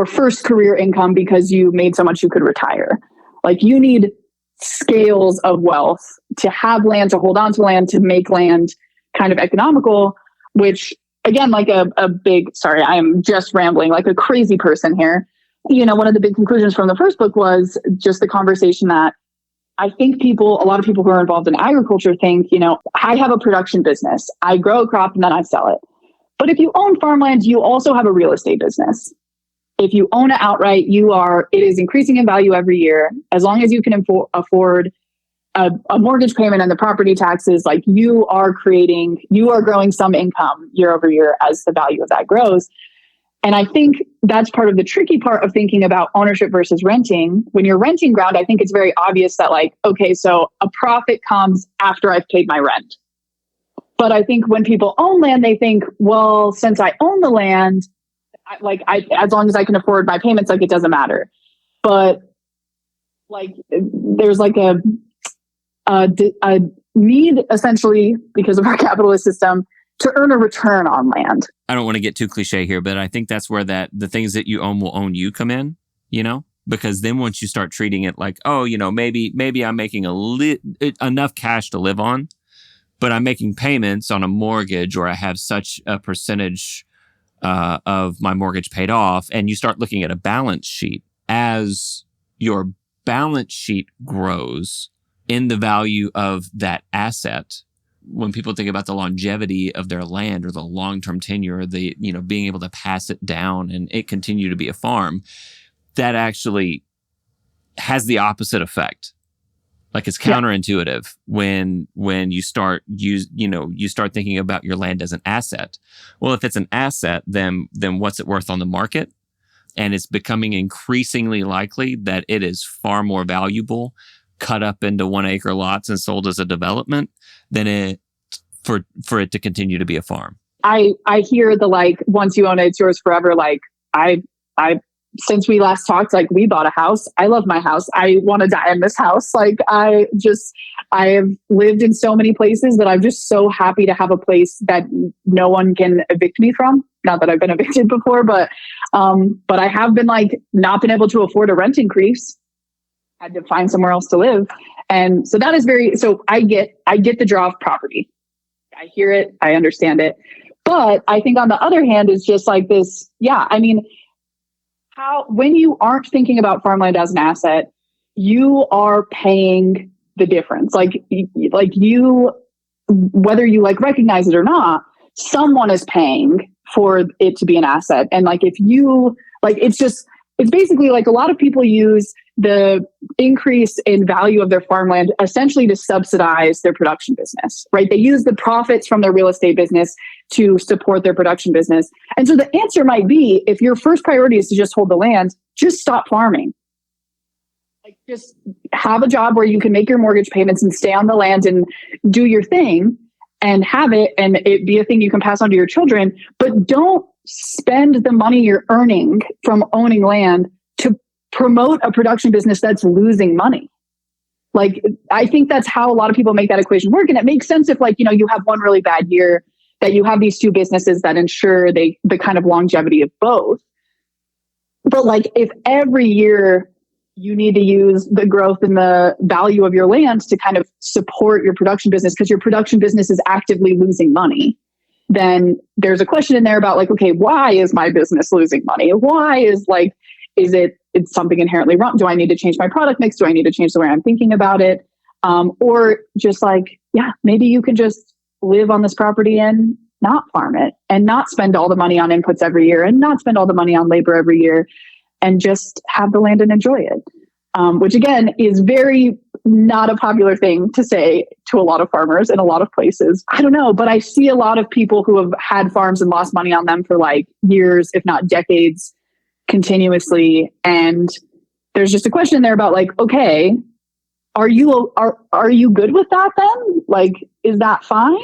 first career income because you made so much you could retire. Like, you need scales of wealth to have land, to hold on to land, to make land kind of economical, which again, like a big, sorry, I'm just rambling like a crazy person here. You know, one of the big conclusions from the first book was just the conversation that I think a lot of people who are involved in agriculture think, you know, I have a production business. I grow a crop and then I sell it. But if you own farmland, you also have a real estate business. If you own it outright, it is increasing in value every year. As long as you can afford a mortgage payment and the property taxes, like you are growing some income year over year as the value of that grows. And I think that's part of the tricky part of thinking about ownership versus renting. When you're renting ground, I think it's very obvious that like, okay, so a profit comes after I've paid my rent. But I think when people own land, they think, well, since I own the land, as long as I can afford my payments, like it doesn't matter. But like there's like a need essentially because of our capitalist system to earn a return on land. I don't want to get too cliche here, but I think that's where the things that you own will own you come in, because then once you start treating it like, oh, maybe I'm making enough cash to live on, but I'm making payments on a mortgage, or I have such a percentage of my mortgage paid off. And you start looking at a balance sheet. As your balance sheet grows in the value of that asset, when people think about the longevity of their land or the long-term tenure, being able to pass it down and it continue to be a farm, that actually has the opposite effect. Like it's counterintuitive when you start thinking about your land as an asset. Well, if it's an asset, then what's it worth on the market? And it's becoming increasingly likely that it is far more valuable cut up into 1 acre lots and sold as a development than for it to continue to be a farm. I hear the like, once you own it, it's yours forever. Like I since we last talked, like we bought a house. I love my house. I want to die in this house. Like I have lived in so many places that I'm just so happy to have a place that no one can evict me from. Not that I've been evicted before, but I have been like not been able to afford a rent increase. Had to find somewhere else to live. And so that is so I get the draw of property. I hear it. I understand it. But I think on the other hand, it's just like this. Yeah. I mean, when you aren't thinking about farmland as an asset, you are paying the difference. Like you, whether you like recognize it or not, someone is paying for it to be an asset. And like, if you like, it's basically like a lot of people use the increase in value of their farmland essentially to subsidize their production business, right? They use the profits from their real estate business to support their production business. And so the answer might be, if your first priority is to just hold the land, just stop farming. Like just have a job where you can make your mortgage payments and stay on the land and do your thing and have it and it be a thing you can pass on to your children, but don't spend the money you're earning from owning land to promote a production business that's losing money. Like, I think that's how a lot of people make that equation work. And it makes sense if you have one really bad year, that you have these two businesses that ensure the kind of longevity of both. But like, if every year you need to use the growth and the value of your land to kind of support your production business because your production business is actively losing money, then there's a question in there about like, okay, why is my business losing money? Why is it's something inherently wrong? Do I need to change my product mix? Do I need to change the way I'm thinking about it? Or just like, yeah, maybe you can just live on this property and not farm it and not spend all the money on inputs every year and not spend all the money on labor every year and just have the land and enjoy it. Which again is very not a popular thing to say to a lot of farmers in a lot of places. I don't know, but I see a lot of people who have had farms and lost money on them for like years, if not decades, continuously. And there's just a question there about like, okay, are you good with that then? Like, is that fine?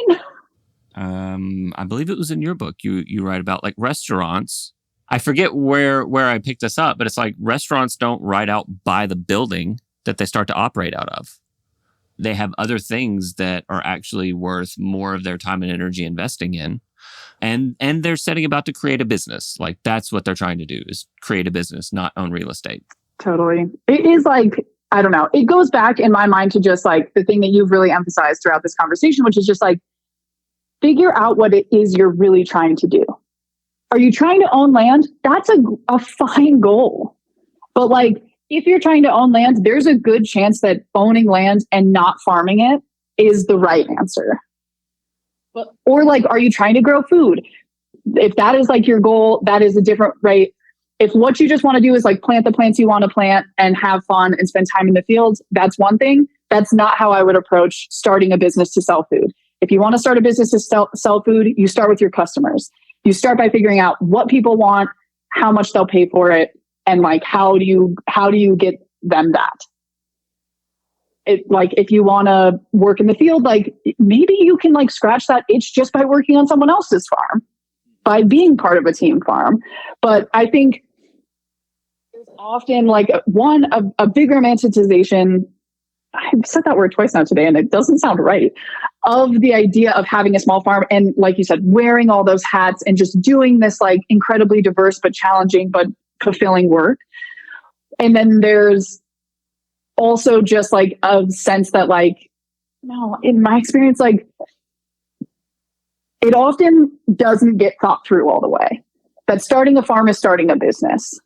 I believe it was in your book. You write about like restaurants. I forget where I picked this up, but it's like restaurants don't ride out by the building that they start to operate out of. They have other things that are actually worth more of their time and energy investing in. And they're setting about to create a business. Like that's what they're trying to do, is create a business, not own real estate. Totally. It is like, I don't know. It goes back in my mind to just like the thing that you've really emphasized throughout this conversation, which is just like, figure out what it is you're really trying to do. Are you trying to own land? That's a fine goal. But like, if you're trying to own land, there's a good chance that owning land and not farming it is the right answer. Or like, are you trying to grow food? If that is like your goal, that is a different, right? If what you just want to do is like plant the plants you want to plant and have fun and spend time in the fields, that's one thing. That's not how I would approach starting a business to sell food. If you want to start a business to sell food, you start with your customers. You start by figuring out what people want, how much they'll pay for it, and like how do you get them that? It, like, if you want to work in the field, like maybe you can like scratch that itch just by working on someone else's farm, by being part of a team farm. But I think there's often like a big romanticization. I've said that word twice now today, and it doesn't sound right, of the idea of having a small farm. And like you said, wearing all those hats and just doing this like incredibly diverse, but challenging, but fulfilling work. And then there's also just like a sense that like, no, in my experience, like it often doesn't get thought through all the way. That starting a farm is starting a business.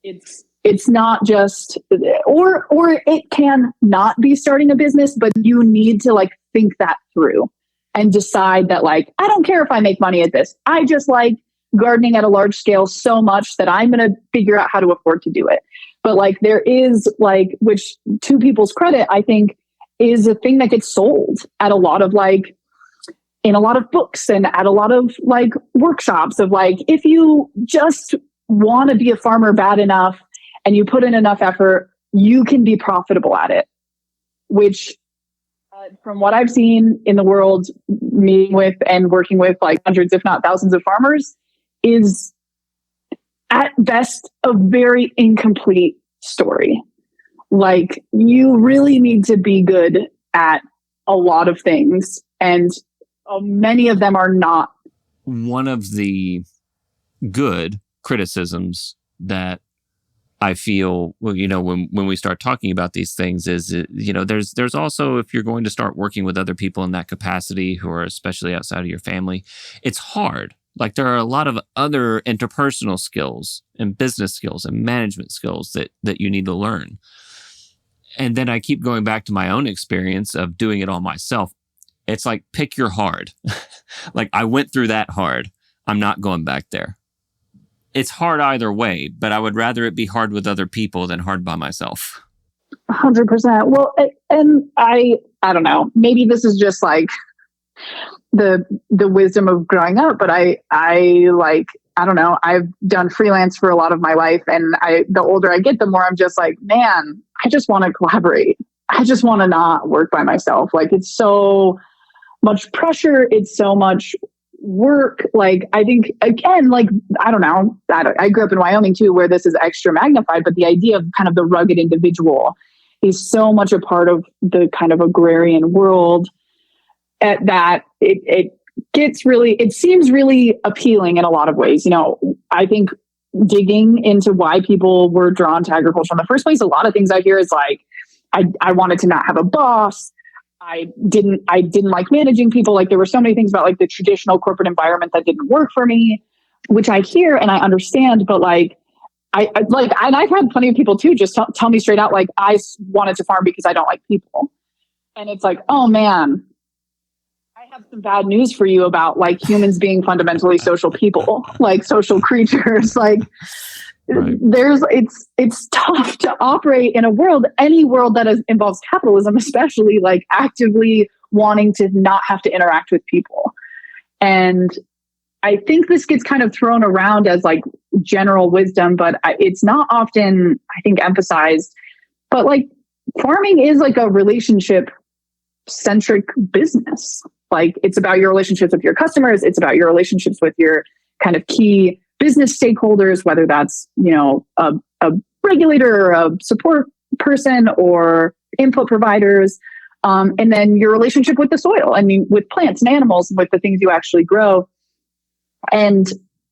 It's not just, or it can not be starting a business, but you need to like think that through and decide that like, I don't care if I make money at this. I just like gardening at a large scale so much that I'm going to figure out how to afford to do it. But like there is like, which to people's credit, I think is a thing that gets sold at a lot of like, in a lot of books and at a lot of like workshops of like, if you just want to be a farmer bad enough and you put in enough effort, you can be profitable at it. Which from what I've seen in the world, meeting with and working with like hundreds, if not thousands of farmers, is at best a very incomplete story. Like you really need to be good at a lot of things, and many of them are not. One of the good criticisms that I feel, well, you know, when we start talking about these things is, you know, there's also, if you're going to start working with other people in that capacity who are especially outside of your family, it's hard. Like there are a lot of other interpersonal skills and business skills and management skills that you need to learn. And then I keep going back to my own experience of doing it all myself. It's like, pick your hard. Like I went through that hard. I'm not going back there. It's hard either way, but I would rather it be hard with other people than hard by myself. 100%. Well, and I don't know, maybe this is just like the wisdom of growing up, but I like, I don't know, I've done freelance for a lot of my life, and the older I get, the more I'm just like, man, I just want to collaborate. I just want to not work by myself. Like it's so much pressure. It's so much work. Like I think, again, like I don't know, I grew up in Wyoming too, where this is extra magnified, but the idea of kind of the rugged individual is so much a part of the kind of agrarian world, at that it gets really, it seems really appealing in a lot of ways. You know, I think digging into why people were drawn to agriculture in the first place, a lot of things I hear is like, I wanted to not have a boss. I didn't like managing people. Like there were so many things about like the traditional corporate environment that didn't work for me, which I hear and I understand, but like, I like, and I've had plenty of people too, just tell me straight out, like I wanted to farm because I don't like people. And it's like, oh man, I have some bad news for you about like humans being fundamentally social people, like social creatures. Like right. It's tough to operate in any world that involves capitalism, especially like actively wanting to not have to interact with people. And I think this gets kind of thrown around as like general wisdom, but it's not often, I think, emphasized. But like farming is like a relationship centric business. Like it's about your relationships with your customers. It's about your relationships with your kind of key business stakeholders, whether that's, you know, a regulator or a support person or input providers. And then your relationship with the soil and with plants and animals, with the things you actually grow. And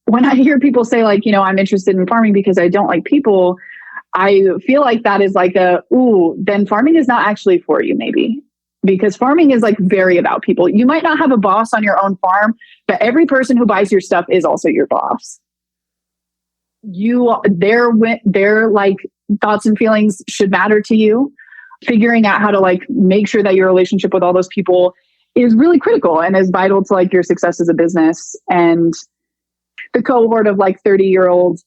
when I hear people say like, you know, I'm interested in farming because I don't like people, I feel like that is like then farming is not actually for you, maybe. Because farming is like very about people. You might not have a boss on your own farm, but every person who buys your stuff is also your boss. Their like thoughts and feelings should matter to you. Figuring out how to like make sure that your relationship with all those people is really critical and is vital to like your success as a business. And the cohort of like 30-year-olds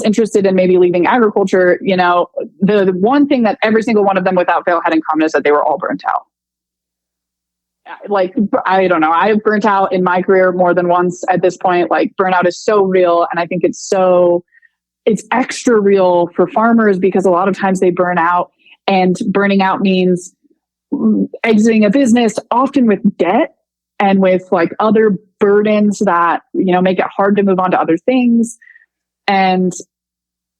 interested in maybe leaving agriculture, you know, the one thing that every single one of them without fail had in common is that they were all burnt out. like, I don't know, I've burnt out in my career more than once at this point. Like, burnout is so real. And I think it's extra real for farmers because a lot of times they burn out, and burning out means exiting a business, often with debt and with like other burdens that, make it hard to move on to other things. And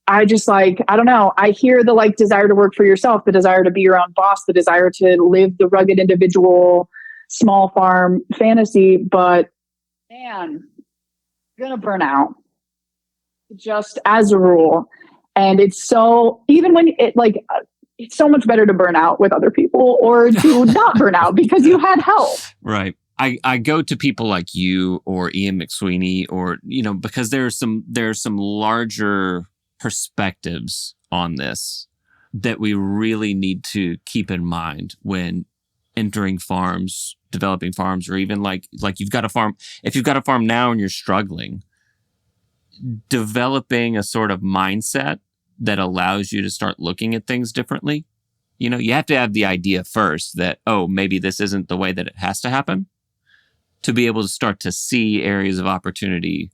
I just like, I don't know, I hear the like desire to work for yourself, the desire to be your own boss, the desire to live the rugged individual small farm fantasy, but man, you're going to burn out just as a rule. And it's so, even when it's so much better to burn out with other people or to not burn out because you had help. Right. I go to people like you or Ian McSweeney or, because there's some larger perspectives on this that we really need to keep in mind when entering farms, developing farms, or even like you've got a farm. If you've got a farm now and you're struggling, developing a sort of mindset that allows you to start looking at things differently. You have to have the idea first that, oh, maybe this isn't the way that it has to happen, to be able to start to see areas of opportunity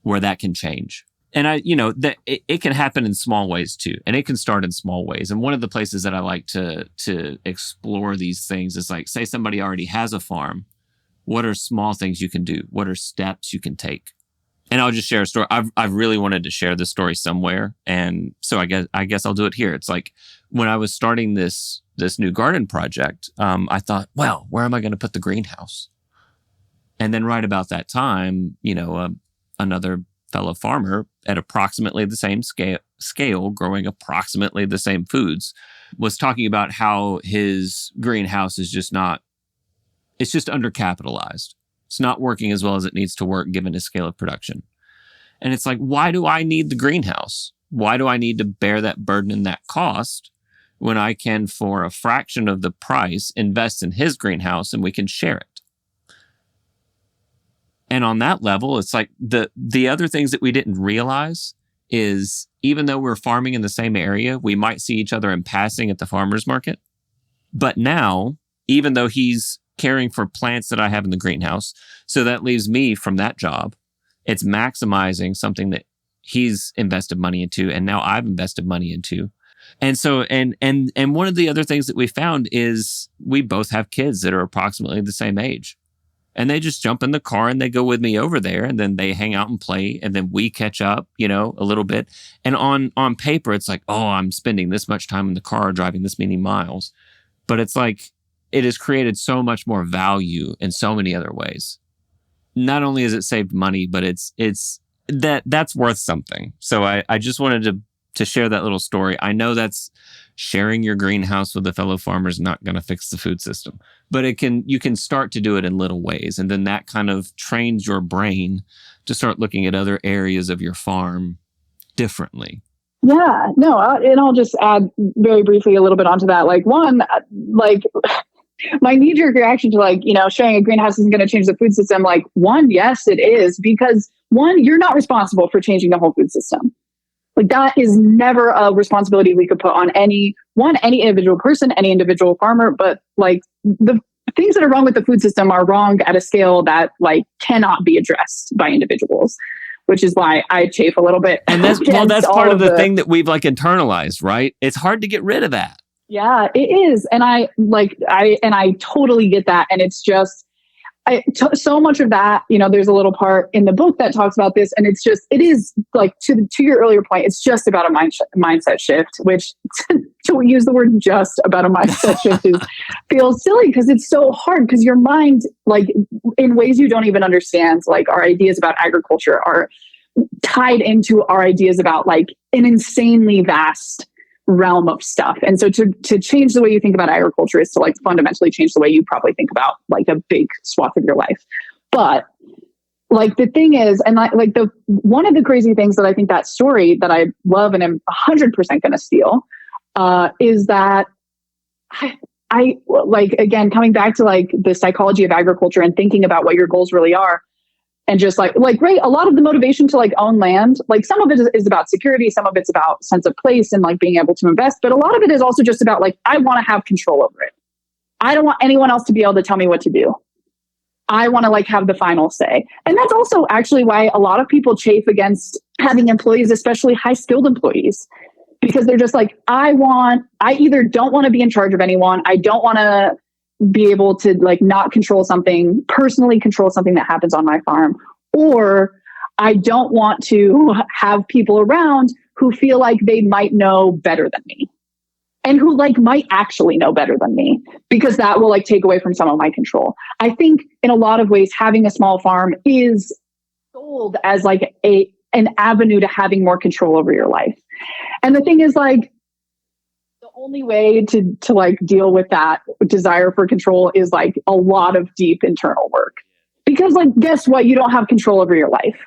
where that can change. And that it can happen in small ways too. And it can start in small ways. And one of the places that I like to explore these things is like, say somebody already has a farm. What are small things you can do? What are steps you can take? And I'll just share a story. I've really wanted to share this story somewhere. And so I guess I'll do it here. It's like when I was starting this new garden project, I thought, well, where am I going to put the greenhouse? And then right about that time, another fellow farmer at approximately the same scale, growing approximately the same foods, was talking about how his greenhouse is just undercapitalized. It's not working as well as it needs to work given his scale of production. And it's like, why do I need the greenhouse? Why do I need to bear that burden and that cost when I can, for a fraction of the price, invest in his greenhouse and we can share it? And on that level, it's like the other things that we didn't realize is even though we're farming in the same area, we might see each other in passing at the farmer's market. But now, even though he's caring for plants that I have in the greenhouse, so that leaves me from that job, it's maximizing something that he's invested money into and now I've invested money into. And so, and one of the other things that we found is we both have kids that are approximately the same age. And they just jump in the car and they go with me over there and then they hang out and play and then we catch up, a little bit. And on paper, it's like, oh, I'm spending this much time in the car driving this many miles. But it's like, it has created so much more value in so many other ways. Not only has it saved money, but that's worth something. So I just wanted to share that little story. I know that's sharing your greenhouse with a fellow farmer is not going to fix the food system, but you can start to do it in little ways. And then that kind of trains your brain to start looking at other areas of your farm differently. Yeah, no, and I'll just add very briefly a little bit onto that. Like one, like my knee-jerk reaction to sharing a greenhouse isn't going to change the food system. Like one, yes, it is, because one, you're not responsible for changing the whole food system. Like that is never a responsibility we could put on any individual person, any individual farmer. But like the things that are wrong with the food system are wrong at a scale that like cannot be addressed by individuals, which is why I chafe a little bit. And that's part of the thing that we've like internalized, right? It's hard to get rid of that. Yeah, it is. And I totally get that. And it's just, so much of that, there's a little part in the book that talks about this. And it is like to your earlier point, it's just about a mindset shift, which to use the word just about a mindset shift feels silly because it's so hard because your mind, like in ways you don't even understand, like our ideas about agriculture are tied into our ideas about like an insanely vast realm of stuff. And so to change the way you think about agriculture is to like fundamentally change the way you probably think about like a big swath of your life. But like the thing is, and like the one of the crazy things that I think that story that I love and am 100% going to steal is that I like, again, coming back to like the psychology of agriculture and thinking about what your goals really are. And just like, right, a lot of the motivation to like own land, like some of it is about security, some of it's about sense of place and like being able to invest. But a lot of it is also just about like, I want to have control over it. I don't want anyone else to be able to tell me what to do. I want to like have the final say. And that's also actually why a lot of people chafe against having employees, especially high skilled employees, because they're just like, I either don't want to be in charge of anyone. I don't want to be able to like not personally control something that happens on my farm, or I don't want to have people around who feel like they might know better than me and who like might actually know better than me, because that will like take away from some of my control. I think in a lot of ways, having a small farm is sold as like an avenue to having more control over your life. And the thing is like, the only way to like deal with that desire for control is like a lot of deep internal work. Because like, guess what? You don't have control over your life.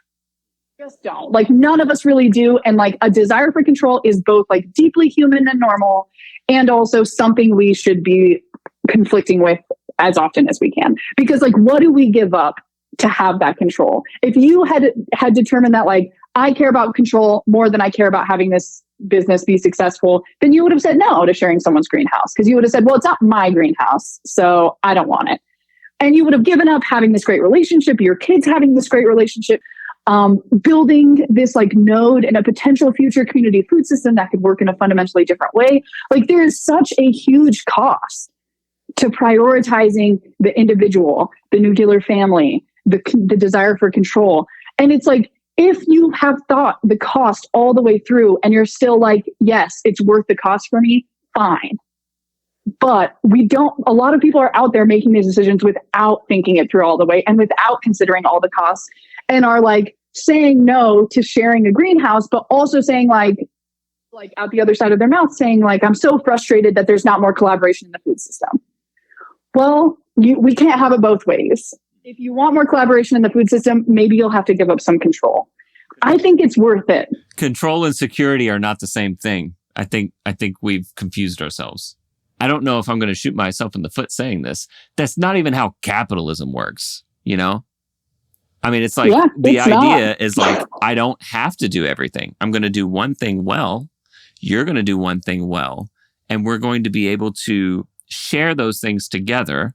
Just don't. Like none of us really do. And like a desire for control is both like deeply human and normal, and also something we should be conflicting with as often as we can. Because like, what do we give up to have that control? If you had determined that like, I care about control more than I care about having this business be successful, then you would have said no to sharing someone's greenhouse, because you would have said, well, it's not my greenhouse, so I don't want it. And you would have given up having this great relationship, your kids having this great relationship, building this like node and a potential future community food system that could work in a fundamentally different way. Like there is such a huge cost to prioritizing the individual, the nuclear family, the desire for control. And it's like, if you have thought the cost all the way through and you're still like, yes, it's worth the cost for me, fine. But a lot of people are out there making these decisions without thinking it through all the way and without considering all the costs, and are like saying no to sharing a greenhouse, but also saying like out the other side of their mouth saying like, I'm so frustrated that there's not more collaboration in the food system. Well, we can't have it both ways. If you want more collaboration in the food system, maybe you'll have to give up some control. I think it's worth it. Control and security are not the same thing. I think we've confused ourselves. I don't know if I'm going to shoot myself in the foot saying this. That's not even how capitalism works, you know? I mean, it's like the idea is like, I don't have to do everything. I'm going to do one thing well. You're going to do one thing well. And we're going to be able to share those things together,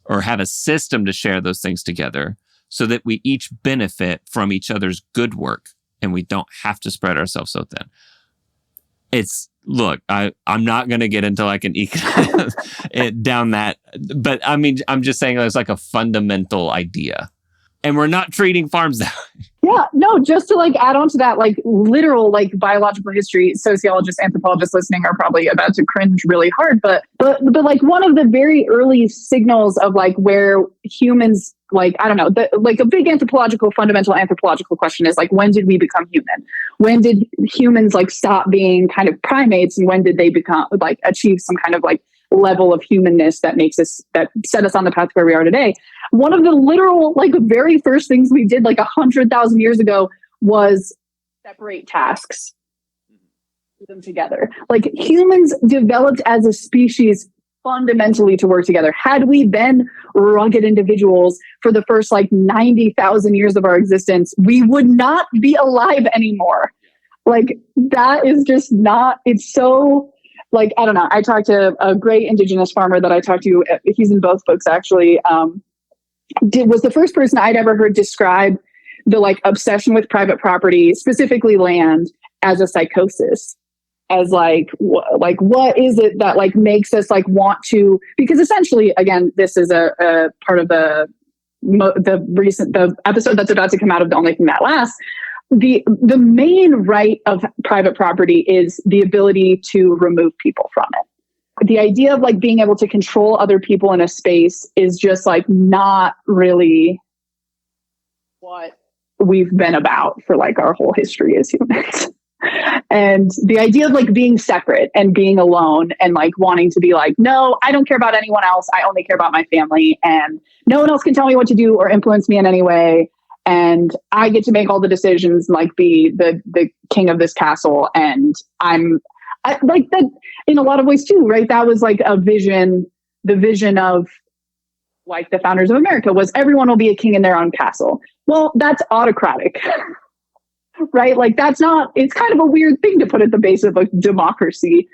or have a system to share those things together, so that we each benefit from each other's good work and we don't have to spread ourselves so thin. I'm not going to get into like an down that, but I mean, I'm just saying there's like a fundamental idea, and we're not treating farms that way. Yeah, no, just to like add on to that, like literal, like biological history, sociologists, anthropologists listening are probably about to cringe really hard. But like one of the very early signals of like where humans, like, I don't know, like a big fundamental anthropological question is like, when did we become human? When did humans like stop being kind of primates? And when did they become like achieve some kind of like level of humanness that set us on the path where we are today? One of the literal, like very first things we did like 100,000 years ago was separate tasks, put them together. Like humans developed as a species fundamentally to work together. Had we been rugged individuals for the first like 90,000 years of our existence, we would not be alive anymore. Like that is just not, it's so like, I don't know. I talked to a great indigenous farmer that I talked to. He's in both books actually. Was the first person I'd ever heard describe the like obsession with private property, specifically land, as a psychosis. As like what is it that like makes us like want to? Because essentially, again, this is a part of the episode that's about to come out of The Only Thing That Lasts. The main right of private property is the ability to remove people from it. The idea of like being able to control other people in a space is just like not really what we've been about for like our whole history as humans. And the idea of like being separate and being alone and like wanting to be like, no, I don't care about anyone else. I only care about my family, and no one else can tell me what to do or influence me in any way. And I get to make all the decisions and like be the king of this castle. And I like that in a lot of ways too, right? That was like a vision. The vision of like the founders of America was everyone will be a king in their own castle. Well, that's autocratic, right? Like that's not, it's kind of a weird thing to put at the base of a democracy.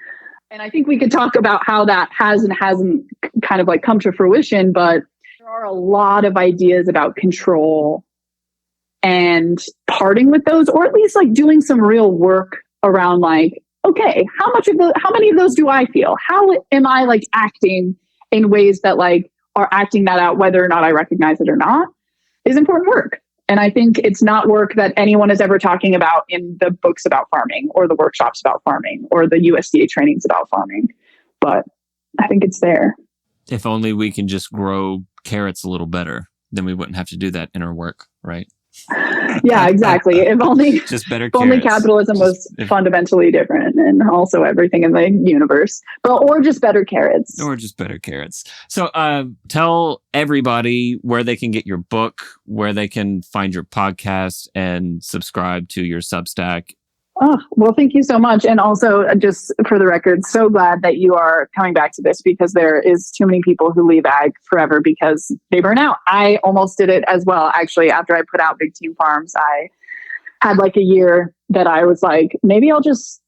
And I think we could talk about how that has and hasn't kind of like come to fruition, but there are a lot of ideas about control and parting with those, or at least like doing some real work around like, okay, how many of those do I feel? How am I like acting in ways that like are acting that out, whether or not I recognize it or not, is important work. And I think it's not work that anyone is ever talking about in the books about farming or the workshops about farming or the USDA trainings about farming. But I think it's there. If only we can just grow carrots a little better, then we wouldn't have to do that in our work, right? Yeah, exactly. If only just better. If only capitalism was fundamentally different, and also everything in the universe, or just better carrots. Or just better carrots. So, tell everybody where they can get your book, where they can find your podcast, and subscribe to your Substack. Oh, well, thank you so much. And also, just for the record, so glad that you are coming back to this, because there is too many people who leave ag forever because they burn out. I almost did it as well. Actually, after I put out Big Team Farms, I had like a year that I was like, maybe I'll just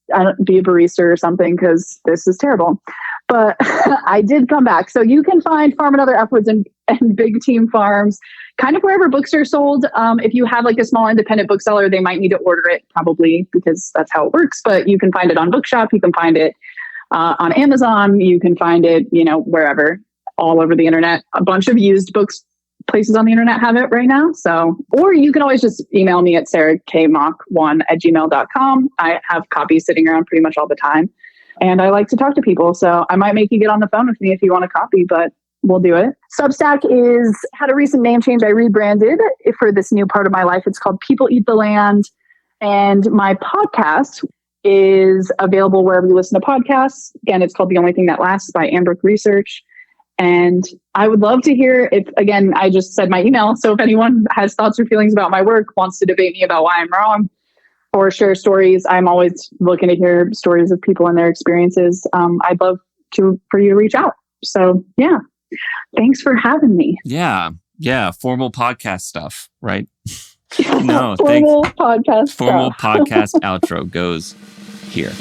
be a barista or something because this is terrible. But I did come back. So you can find Farm and Other F-Woods and Big Team Farms kind of wherever books are sold. If you have like a small independent bookseller, they might need to order it probably because that's how it works. But you can find it on Bookshop. You can find it on Amazon. You can find it, wherever, all over the internet. A bunch of used books places on the internet have it right now. So, or you can always just email me at sarakmock1@gmail.com. I have copies sitting around pretty much all the time. And I like to talk to people. So I might make you get on the phone with me if you want a copy, but we'll do it. Substack had a recent name change. I rebranded for this new part of my life. It's called People Eat the Land. And my podcast is available wherever you listen to podcasts. Again, it's called The Only Thing That Lasts by Ambrook Research. And I would love to hear again, I just said my email. So if anyone has thoughts or feelings about my work, wants to debate me about why I'm wrong, or share stories, I'm always looking to hear stories of people and their experiences. I'd love for you to reach out. So yeah, thanks for having me. Yeah. Formal podcast stuff, right? No, formal podcast outro goes here.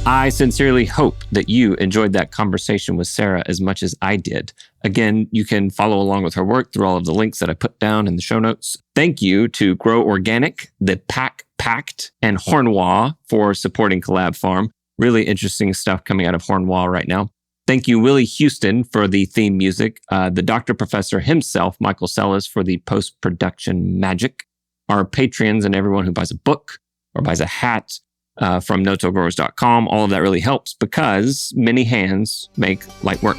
I sincerely hope that you enjoyed that conversation with Sara as much as I did. Again, you can follow along with her work through all of the links that I put down in the show notes. Thank you to Grow Organic, The Pact, and Harnois for supporting Collab Farm. Really interesting stuff coming out of Harnois right now. Thank you, Willie Houston, for the theme music. The Dr. Professor himself, Michael Sellis, for the post-production magic. Our patrons and everyone who buys a book or buys a hat from no-till growers.com. All of that really helps because many hands make light work.